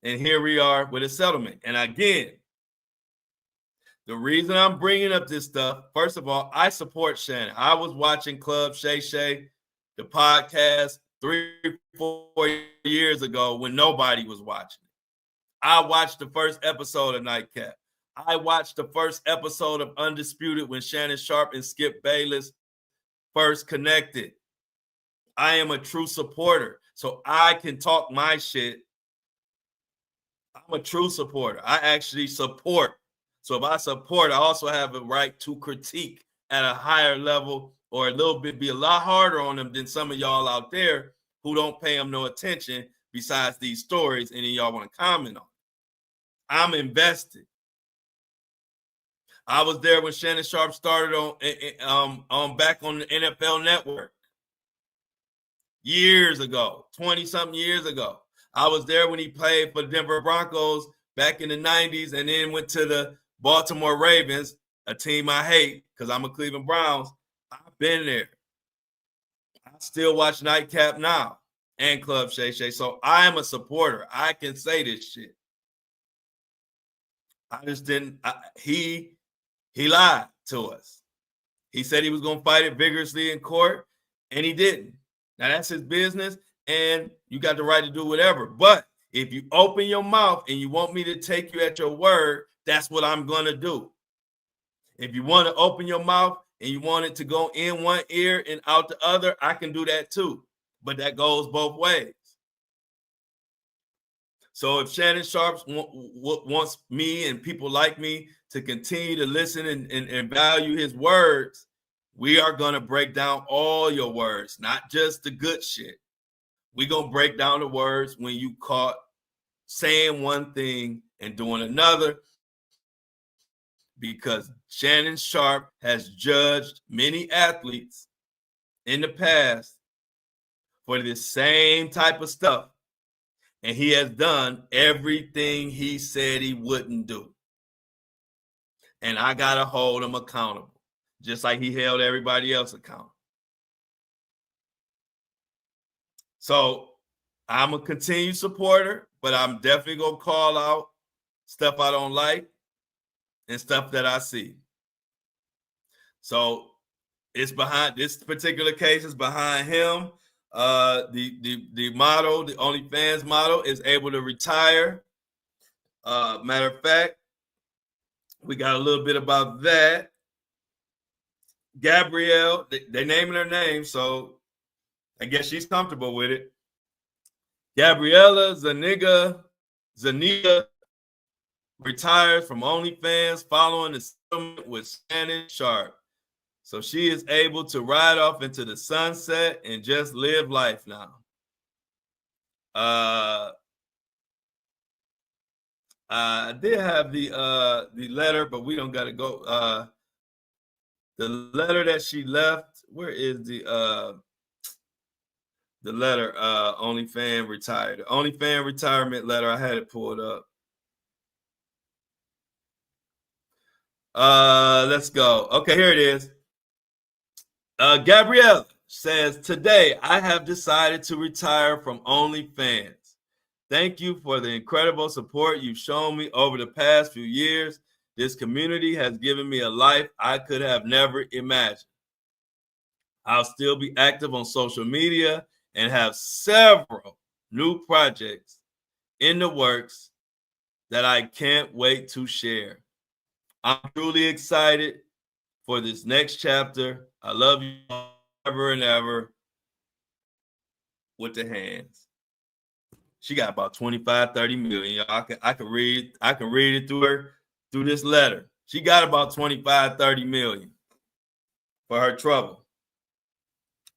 S1: And here we are with a settlement. And again, the reason I'm bringing up this stuff, first of all, I support Shannon. I was watching Club Shay Shay, the podcast, 3-4 years ago when nobody was watching it. I watched the first episode of Nightcap. I watched the first episode of Undisputed when Shannon Sharpe and Skip Bayless first connected. I am a true supporter, so I can talk my shit. I'm a true supporter. I actually support. So if I support, I also have a right to critique at a higher level, or a little bit, be a lot harder on them than some of y'all out there who don't pay them no attention besides these stories, and then y'all want to comment on it. I'm invested. I was there when Shannon Sharpe started on back on the NFL Network years ago, 20-something years ago. I was there when he played for the Denver Broncos back in the 90s, and then went to the Baltimore Ravens, a team I hate because I'm a Cleveland Browns. I've been there. I still watch Nightcap now and Club Shay Shay. So I am a supporter. I can say this shit. I just didn't. He lied to us. He said he was going to fight it vigorously in court. And he didn't. Now that's his business, and you got the right to do whatever. But if you open your mouth and you want me to take you at your word, that's what I'm going to do. If you want to open your mouth and you want it to go in one ear and out the other, I can do that too. But that goes both ways. So if Shannon Sharpe wants me and people like me to continue to listen and value his words, we are going to break down all your words, not just the good shit. We're going to break down the words when you caught saying one thing and doing another, because Shannon Sharpe has judged many athletes in the past for this same type of stuff. And he has done everything he said he wouldn't do. And I got to hold him accountable, just like he held everybody else accountable. So I'm a continued supporter, but I'm definitely going to call out stuff I don't like and stuff that I see. So it's behind, this particular case is behind him. The model, the OnlyFans model, is able to retire. Matter of fact, we got a little bit about that. Gabrielle, they naming her name, so I guess she's comfortable with it. Gabriella Zuniga retires from OnlyFans following the settlement with Shannon Sharpe. So she is able to ride off into the sunset and just live life now. I did have the letter, but we don't got to go. The letter that she left, where is the letter? OnlyFans retired. The OnlyFans retirement letter. I had it pulled up. Let's go. Okay, here it is. Gabrielle says, today I have decided to retire from OnlyFans. Thank you for the incredible support you've shown me over the past few years. This community has given me a life I could have never imagined. I'll still be active on social media and have several new projects in the works that I can't wait to share. I'm truly excited for this next chapter. I love you ever and ever. With the hands. She got about 25, 30 million. I can read it through this letter. She got about 25, 30 million for her trouble.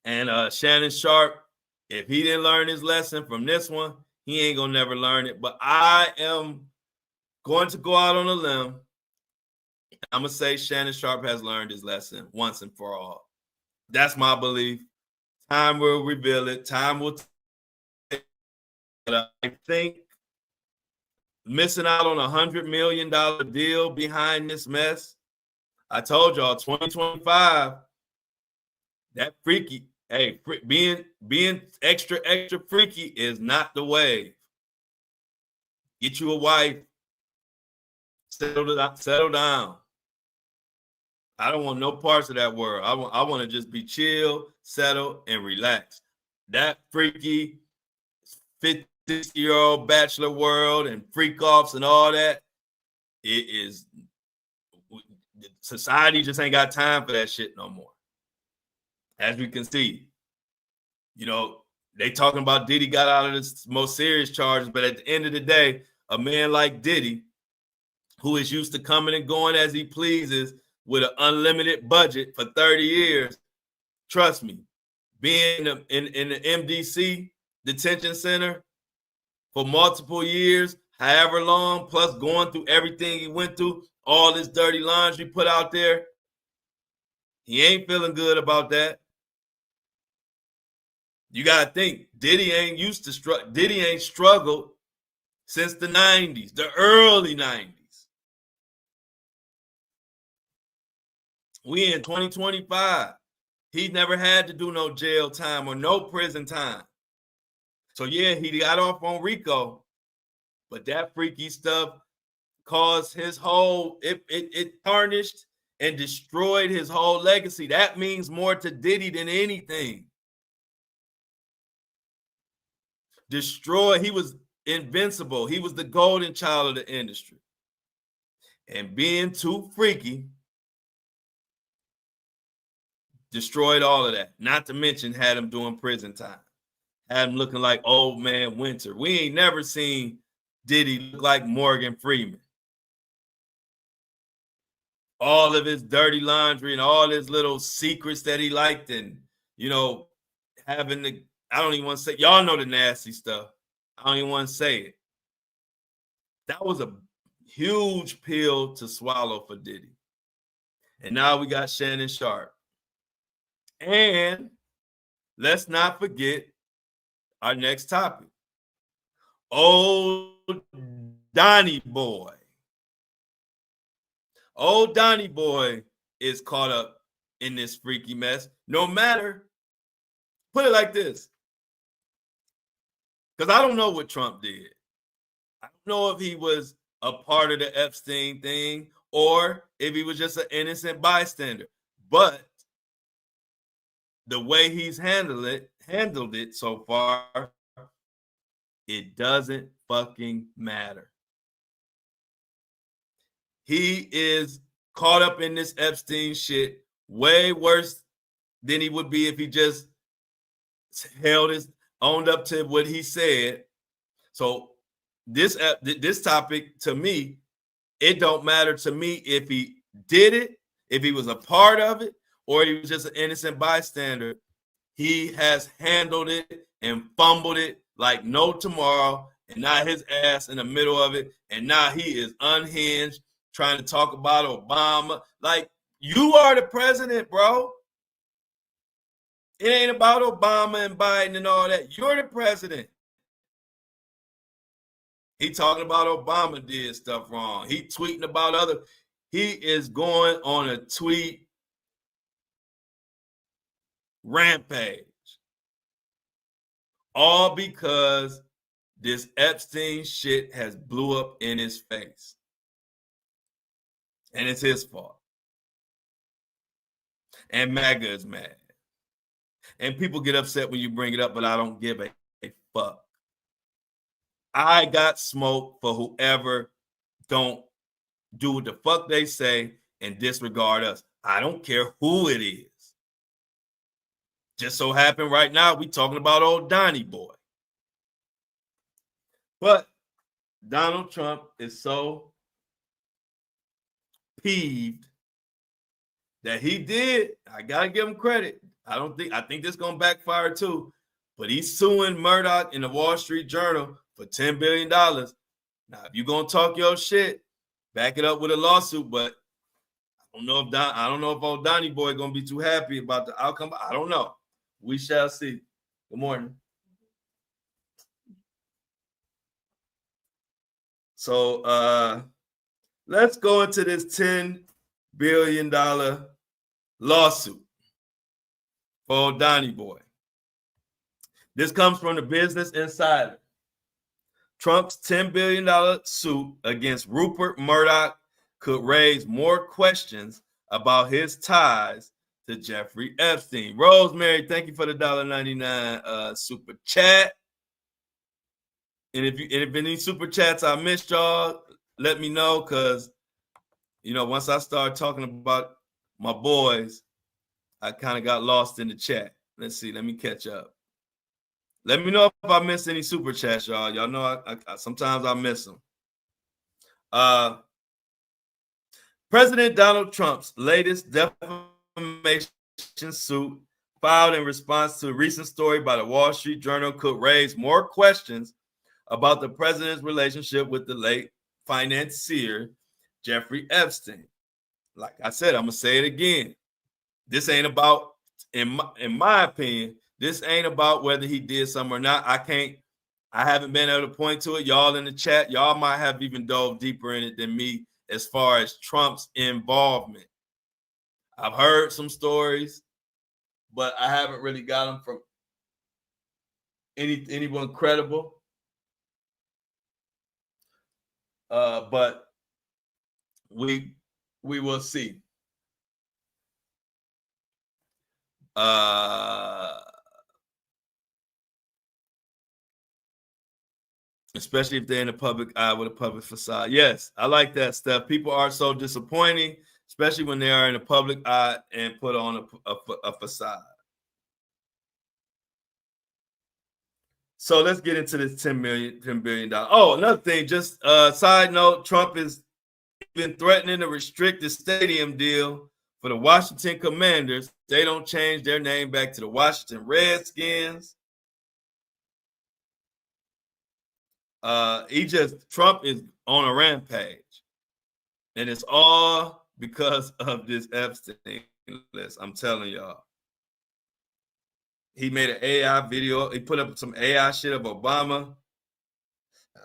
S1: And Shannon Sharpe, if he didn't learn his lesson from this one, he ain't gonna never learn it. But I am going to go out on a limb. I'm gonna say Shannon Sharpe has learned his lesson once and for all. That's my belief. Time will reveal it. Time will take. But I think missing out on $100 million deal behind this mess. I told y'all 2025. That freaky, hey, being extra freaky is not the wave. Get you a wife. Settle down. I don't want no parts of that world. I want to just be chill, settle, and relax. That freaky 50-year-old bachelor world and freak offs and all that, it is, society just ain't got time for that shit no more. As we can see, you know, they talking about Diddy got out of the most serious charges, but at the end of the day, a man like Diddy, who is used to coming and going as he pleases with an unlimited budget for 30 years, trust me, being in the MDC detention center for multiple years, however long, plus going through everything he went through, all this dirty laundry put out there, he ain't feeling good about that. You got to think, Diddy ain't struggled since the 90s, the early 90s. We in 2025. He never had to do no jail time or no prison time. So yeah, he got off on RICO, but that freaky stuff caused his whole, it tarnished and destroyed his whole legacy. That means more to Diddy than anything. destroyed. He was invincible. He was the golden child of the industry. And being too freaky destroyed all of that. Not to mention had him doing prison time. Had him looking like old man Winter. We ain't never seen Diddy look like Morgan Freeman. All of his dirty laundry and all his little secrets that he liked, and having the, I don't even want to say, y'all know the nasty stuff. I don't even want to say it. That was a huge pill to swallow for Diddy. And now we got Shannon Sharpe. And let's not forget our next topic. Old Donnie Boy. Old Donnie Boy is caught up in this freaky mess. No matter, put it like this. Because I don't know what Trump did. I don't know if he was a part of the Epstein thing or if he was just an innocent bystander. But the way he's handled it so far, it doesn't fucking matter. He is caught up in this Epstein shit way worse than he would be if he just owned up to what he said. So this topic, to me, it don't matter to me if he did it, if he was a part of it, or he was just an innocent bystander. He has handled it and fumbled it like no tomorrow, and now his ass in the middle of it, and now he is unhinged, trying to talk about Obama. Like, you are the president, bro. It ain't about Obama and Biden and all that. You're the president. He talking about Obama did stuff wrong. He tweeting about other. He is going on a tweet rampage. All because this Epstein shit has blew up in his face. And it's his fault. And MAGA is mad. And people get upset when you bring it up, but I don't give a fuck. I got smoke for whoever don't do what the fuck they say and disregard us. I don't care who it is. Just so happened right now, we talking about old Donnie Boy. But Donald Trump is so peeved that he did. I gotta give him credit. I think this is gonna backfire too. But he's suing Murdoch in the Wall Street Journal for $10 billion. Now, if you're gonna talk your shit, back it up with a lawsuit. But I don't know if old Donnie Boy gonna be too happy about the outcome. I don't know. We shall see. Good morning. So let's go into this $10 billion lawsuit for old Donnie Boy. This comes from the Business Insider. Trump's $10 billion suit against Rupert Murdoch could raise more questions about his ties to Jeffrey Epstein. Rosemary, thank you for the $1.99 super chat. And if any super chats I missed, y'all, let me know, because once I start talking about my boys, I kind of got lost in the chat. Let's see. Let me catch up. Let me know if I missed any super chats, y'all. Y'all know I sometimes I miss them. President Donald Trump's latest defamation suit, filed in response to a recent story by the Wall Street Journal, could raise more questions about the president's relationship with the late financier Jeffrey Epstein. Like I said, I'm gonna say it again. This ain't about, in my opinion, this ain't about whether he did something or not. I haven't been able to point to it. Y'all in the chat, y'all might have even dove deeper in it than me as far as Trump's involvement. I've heard some stories, but I haven't really got them from anyone credible. But we will see. especially if they're in the public eye with a public facade. Yes, I like that stuff. People are so disappointing, especially when they are in the public eye and put on a facade. So let's get into this $10 billion. Oh, another thing, just side note, Trump has been threatening to restrict the stadium deal for the Washington Commanders. They don't change their name back to the Washington Redskins. Trump is on a rampage. And it's all because of this Epstein list. I'm telling y'all. He made an AI video. He put up some AI shit of Obama.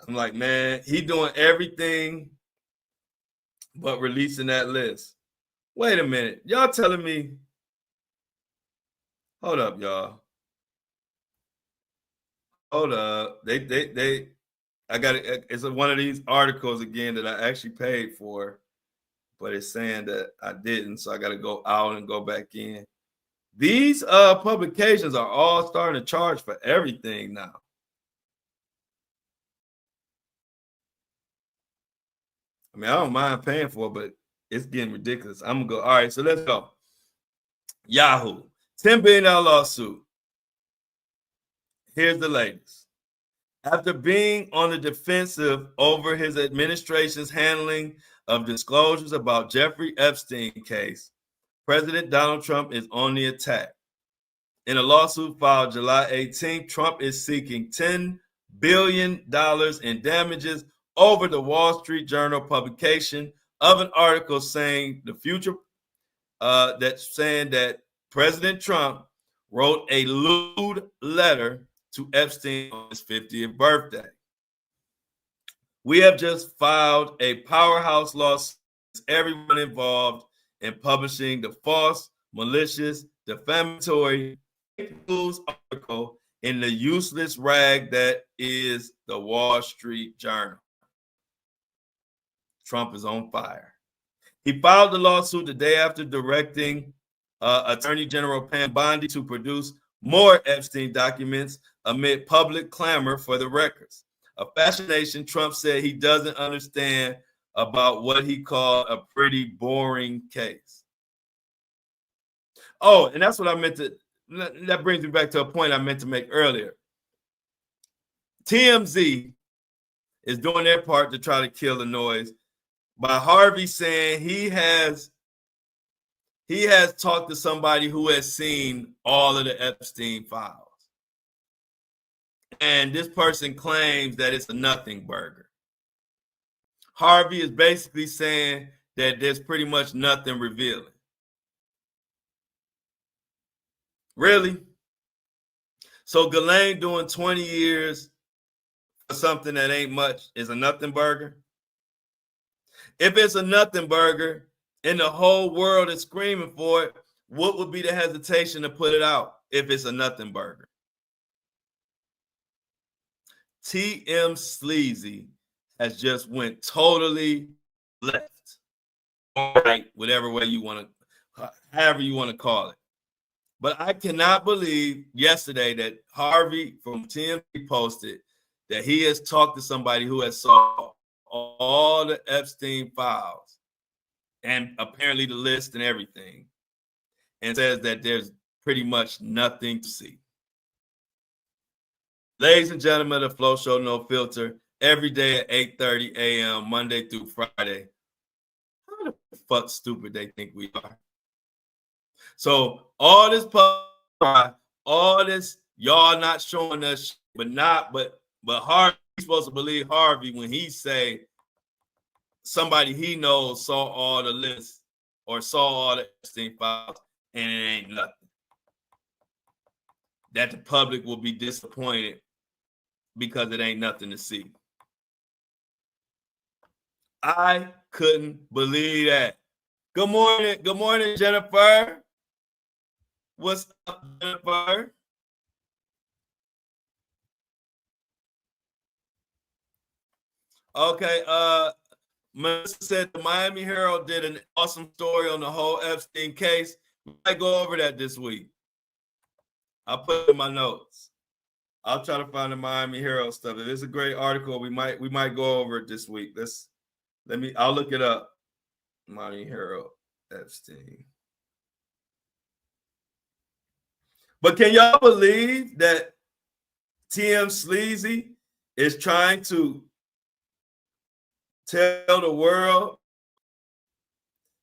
S1: I'm like, man, he doing everything but releasing that list. Wait a minute. Y'all telling me, hold up, y'all. Hold up. I got it. It's one of these articles again that I actually paid for, but it's saying that I didn't. So I got to go out and go back in. These publications are all starting to charge for everything now. I mean, I don't mind paying for it, but it's getting ridiculous. I'm going to go. All right, so let's go. Yahoo. $10 billion lawsuit. Here's the latest. After being on the defensive over his administration's handling of disclosures about Jeffrey Epstein case, President Donald Trump is on the attack. In a lawsuit filed July 18th, Trump is seeking $10 billion in damages over the Wall Street Journal publication of an article saying that President Trump wrote a lewd letter to Epstein on his 50th birthday. We have just filed a powerhouse lawsuit against everyone involved in publishing the false, malicious, defamatory news article in the useless rag that is the Wall Street Journal. Trump is on fire. He filed the lawsuit the day after directing Attorney General Pam Bondi to produce more Epstein documents amid public clamor for the records. A fascination Trump said he doesn't understand about what he called a pretty boring case. Oh, and that's what I meant to, that brings me back to a point I meant to make earlier. TMZ is doing their part to try to kill the noise by Harvey saying he has talked to somebody who has seen all of the Epstein files. And this person claims that it's a nothing burger. Harvey is basically saying that there's pretty much nothing revealing. Really? So Ghislaine doing 20 years for something that ain't much is a nothing burger? If it's a nothing burger and the whole world is screaming for it, what would be the hesitation to put it out if it's a nothing burger? TM Sleazy has just went totally left, or right, whatever way you want to, however you want to call it. But I cannot believe yesterday that Harvey from TMZ posted that he has talked to somebody who has saw all the Epstein files and apparently the list and everything, and says that there's pretty much nothing to see. Ladies and gentlemen, the Flow Show No Filter, every day at 8:30 a.m., Monday through Friday. How the fuck stupid they think we are? So all this, all this, y'all not showing us, but Harvey's supposed to believe Harvey when he say somebody he knows saw all the lists or saw all the Epstein files and it ain't nothing. That the public will be disappointed because it ain't nothing to see. I couldn't believe that. Good morning, Jennifer. What's up, Jennifer? Okay, Melissa said the Miami Herald did an awesome story on the whole Epstein case. We might go over that this week. I'll put it in my notes. I'll try to find the Miami Herald stuff. It is a great article. We might go over it this week. I'll look it up. Miami Herald Epstein. But can y'all believe that TM Sleazy is trying to tell the world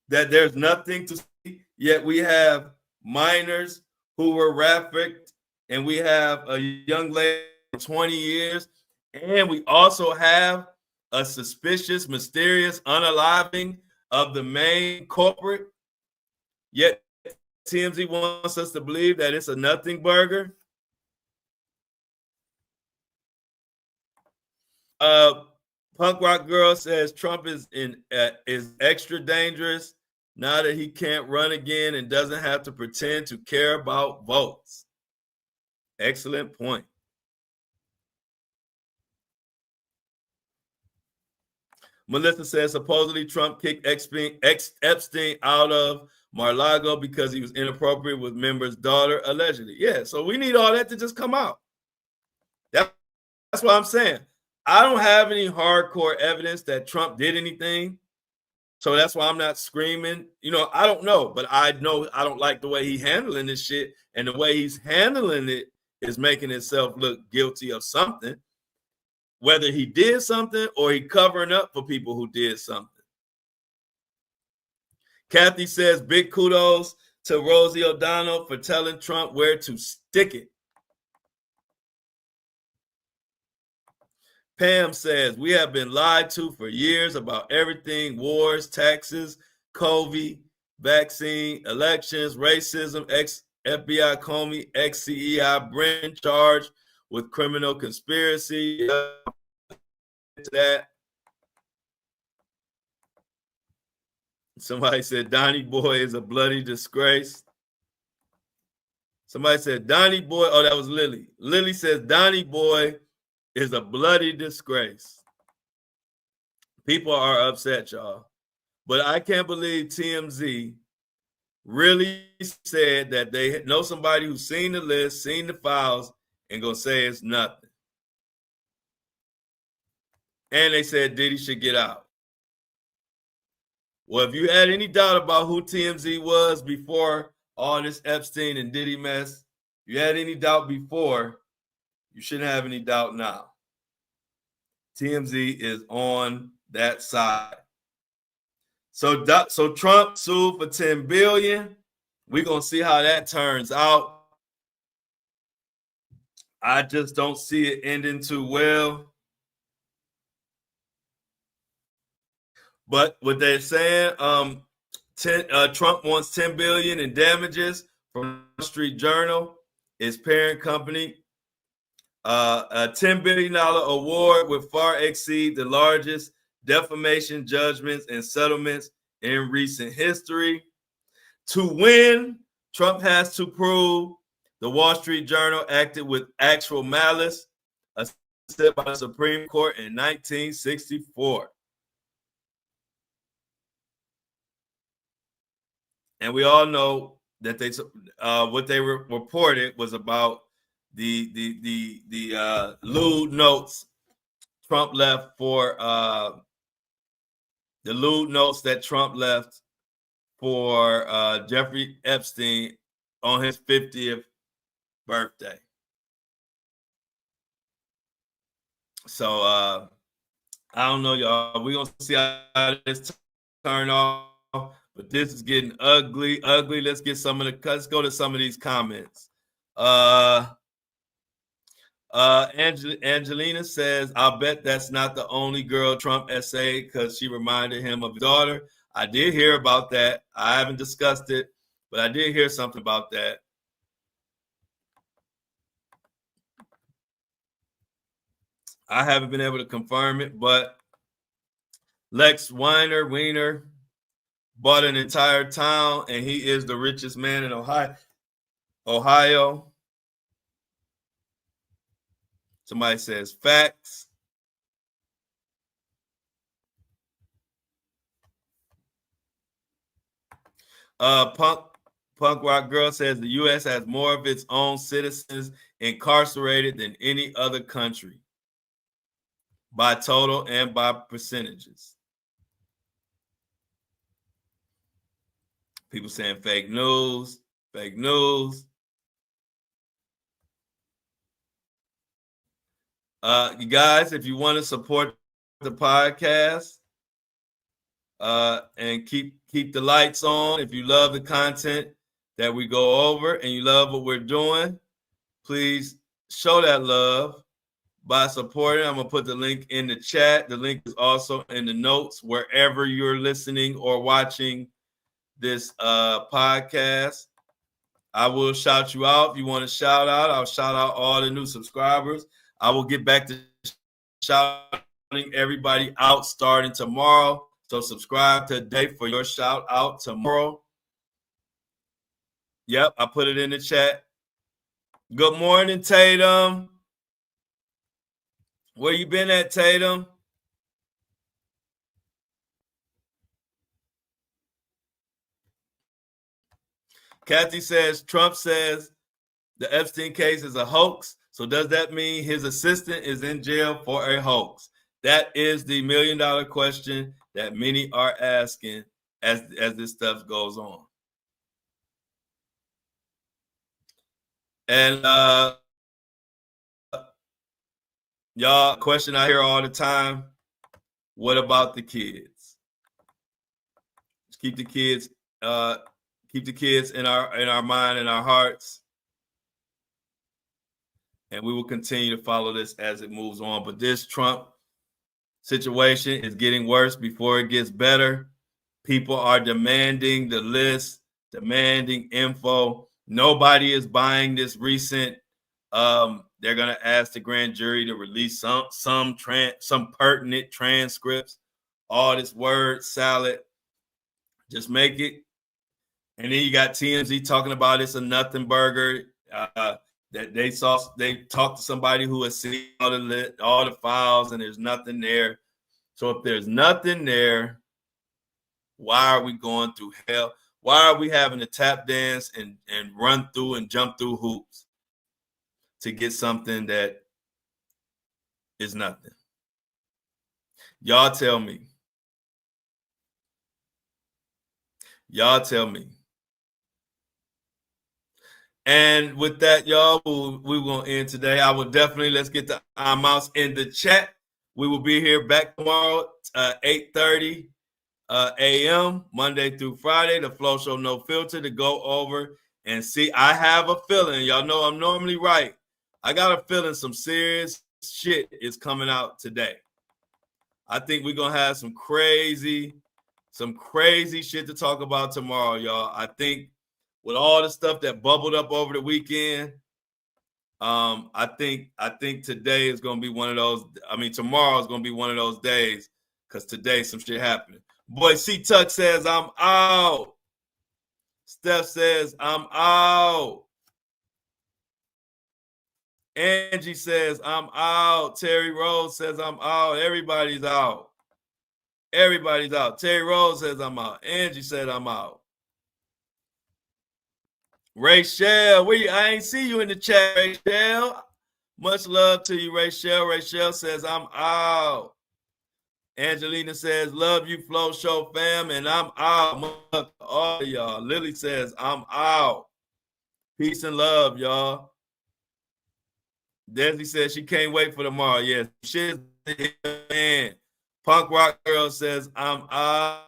S1: that there's nothing to see, yet we have minors who were trafficked, and we have a young lady for 20 years, and we also have a suspicious, mysterious unaliving of the main culprit, yet TMZ wants us to believe that it's a nothing burger. Punk Rock Girl says Trump is extra dangerous now that he can't run again and doesn't have to pretend to care about votes. Excellent point. Melissa says supposedly Trump kicked Epstein out of Mar-a-Lago because he was inappropriate with member's daughter, allegedly. Yeah, so we need all that to just come out. That's what I'm saying. I don't have any hardcore evidence that Trump did anything. So that's why I'm not screaming. I don't know, but I know I don't like the way he's handling this shit. And the way he's handling it is making himself look guilty of something. Whether he did something or he covering up for people who did something. Kathy says, big kudos to Rosie O'Donnell for telling Trump where to stick it. Pam says, we have been lied to for years about everything: wars, taxes, COVID, vaccine, elections, racism, FBI Comey, ex-CEI Brin charged with criminal conspiracy. That. Somebody said Donnie Boy is a bloody disgrace. Somebody said Donnie Boy. Oh, that was Lily. Lily says Donnie Boy is a bloody disgrace. People are upset, y'all. But I can't believe TMZ really said that they know somebody who's seen the list, seen the files, and gonna say it's nothing. And they said Diddy should get out. Well, if you had any doubt about who TMZ was before all this Epstein and Diddy mess, if you had any doubt before, you shouldn't have any doubt now. TMZ is on that side. So Trump sued for $10 billion. We're going to see how that turns out. I just don't see it ending too well. But what they're saying, Trump wants $10 billion in damages from Wall Street Journal, his parent company. A $10 billion award would far exceed the largest defamation judgments and settlements in recent history. To win, Trump has to prove the Wall Street Journal acted with actual malice, said by the Supreme Court in 1964. And we all know that what they reported was about the lewd notes Trump left for the lewd notes that Trump left for Jeffrey Epstein on his 50th birthday. So I don't know, y'all. We're gonna see how this turn off. But this is getting ugly. Let's get let's go to some of these comments. Angelina says, I'll bet that's not the only girl Trump essayed because she reminded him of his daughter. I did hear about that. I haven't discussed it, but I did hear something about that. I haven't been able to confirm it, but Lex Wiener bought an entire town, and he is the richest man in Ohio. Somebody says facts. Punk Punk Rock Girl says the U.S. has more of its own citizens incarcerated than any other country by total and by percentages. People saying fake news, fake news. You guys, if you want to support the podcast and keep the lights on, if you love the content that we go over and you love what we're doing, please show that love by supporting. I'm going to put the link in the chat. The link is also in the notes wherever you're listening or watching this podcast. I will shout you out. If you want to shout out, I'll shout out all the new subscribers. I will get back to shouting everybody out starting tomorrow. So subscribe today for your shout out tomorrow. Yep, I put it in the chat. Good morning, Tatum. Where you been at, Tatum? Kathy says, Trump says the Epstein case is a hoax. So does that mean his assistant is in jail for a hoax? That is the $1 million question that many are asking as this stuff goes on. And y'all, question I hear all the time, what about the kids? Let's keep the kids in our mind and our hearts. And we will continue to follow this as it moves on. But this Trump situation is getting worse before it gets better. People are demanding the list, demanding info. Nobody is buying this recent. They're going to ask the grand jury to release some pertinent transcripts. All this word salad. Just make it. And then you got TMZ talking about it's a nothing burger. That they talked to somebody who has seen all the files and there's nothing there. So if there's nothing there, why are we going through hell? Why are we having to tap dance and run through and jump through hoops to get something that is nothing? Y'all tell me. Y'all tell me. And with that, y'all, we're going to end today. Let's get the mouse in the chat. We will be here back tomorrow, 8:30 a.m., Monday through Friday, the Flow Show No Filter, to go over and see. I have a feeling, y'all know I'm normally right. I got a feeling some serious shit is coming out today. I think we're going to have some crazy shit to talk about tomorrow, y'all. I think with all the stuff that bubbled up over the weekend, I think today is going to be one of those. I mean, tomorrow is going to be one of those days because today some shit happening. Boy, C-Tuck says I'm out. Steph says I'm out. Angie says I'm out. Terry Rose says I'm out. Everybody's out. Everybody's out. Terry Rose says I'm out. Angie said I'm out. Rachel, I ain't see you in the chat, Rachel. Much love to you, Rachel. Rachel says I'm out. Angelina says, love you, Flow Show fam, and I'm out. All of y'all. Lily says, I'm out. Peace and love, y'all. Desi says she can't wait for tomorrow. Yes, shit's in. Punk Rock Girl says, I'm out.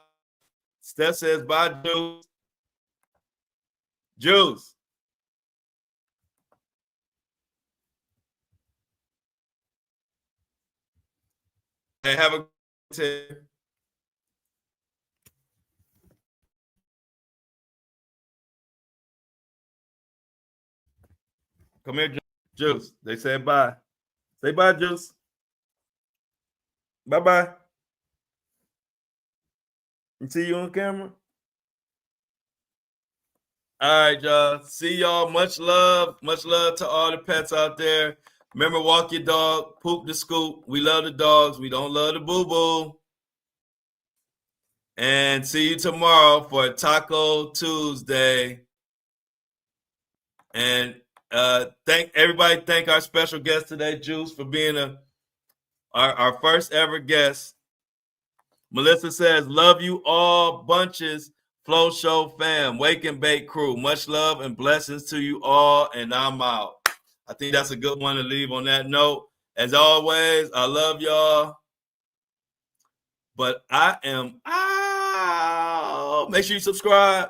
S1: Steph says, bye, Juice. Juice. Hey, have a good day. Come here, Juice. They said bye. Say bye, Juice. Bye-bye. See you on camera. All right, y'all. See y'all. Much love. Much love to all the pets out there. Remember, walk your dog, poop the scoop. We love the dogs. We don't love the boo-boo. And see you tomorrow for Taco Tuesday. And thank our special guest today, Juice, for being our first ever guest. Melissa says, love you all bunches, Flow Show fam, Wake and Bake crew. Much love and blessings to you all, and I'm out. I think that's a good one to leave on that note. As always, I love y'all. But I am out. Make sure you subscribe.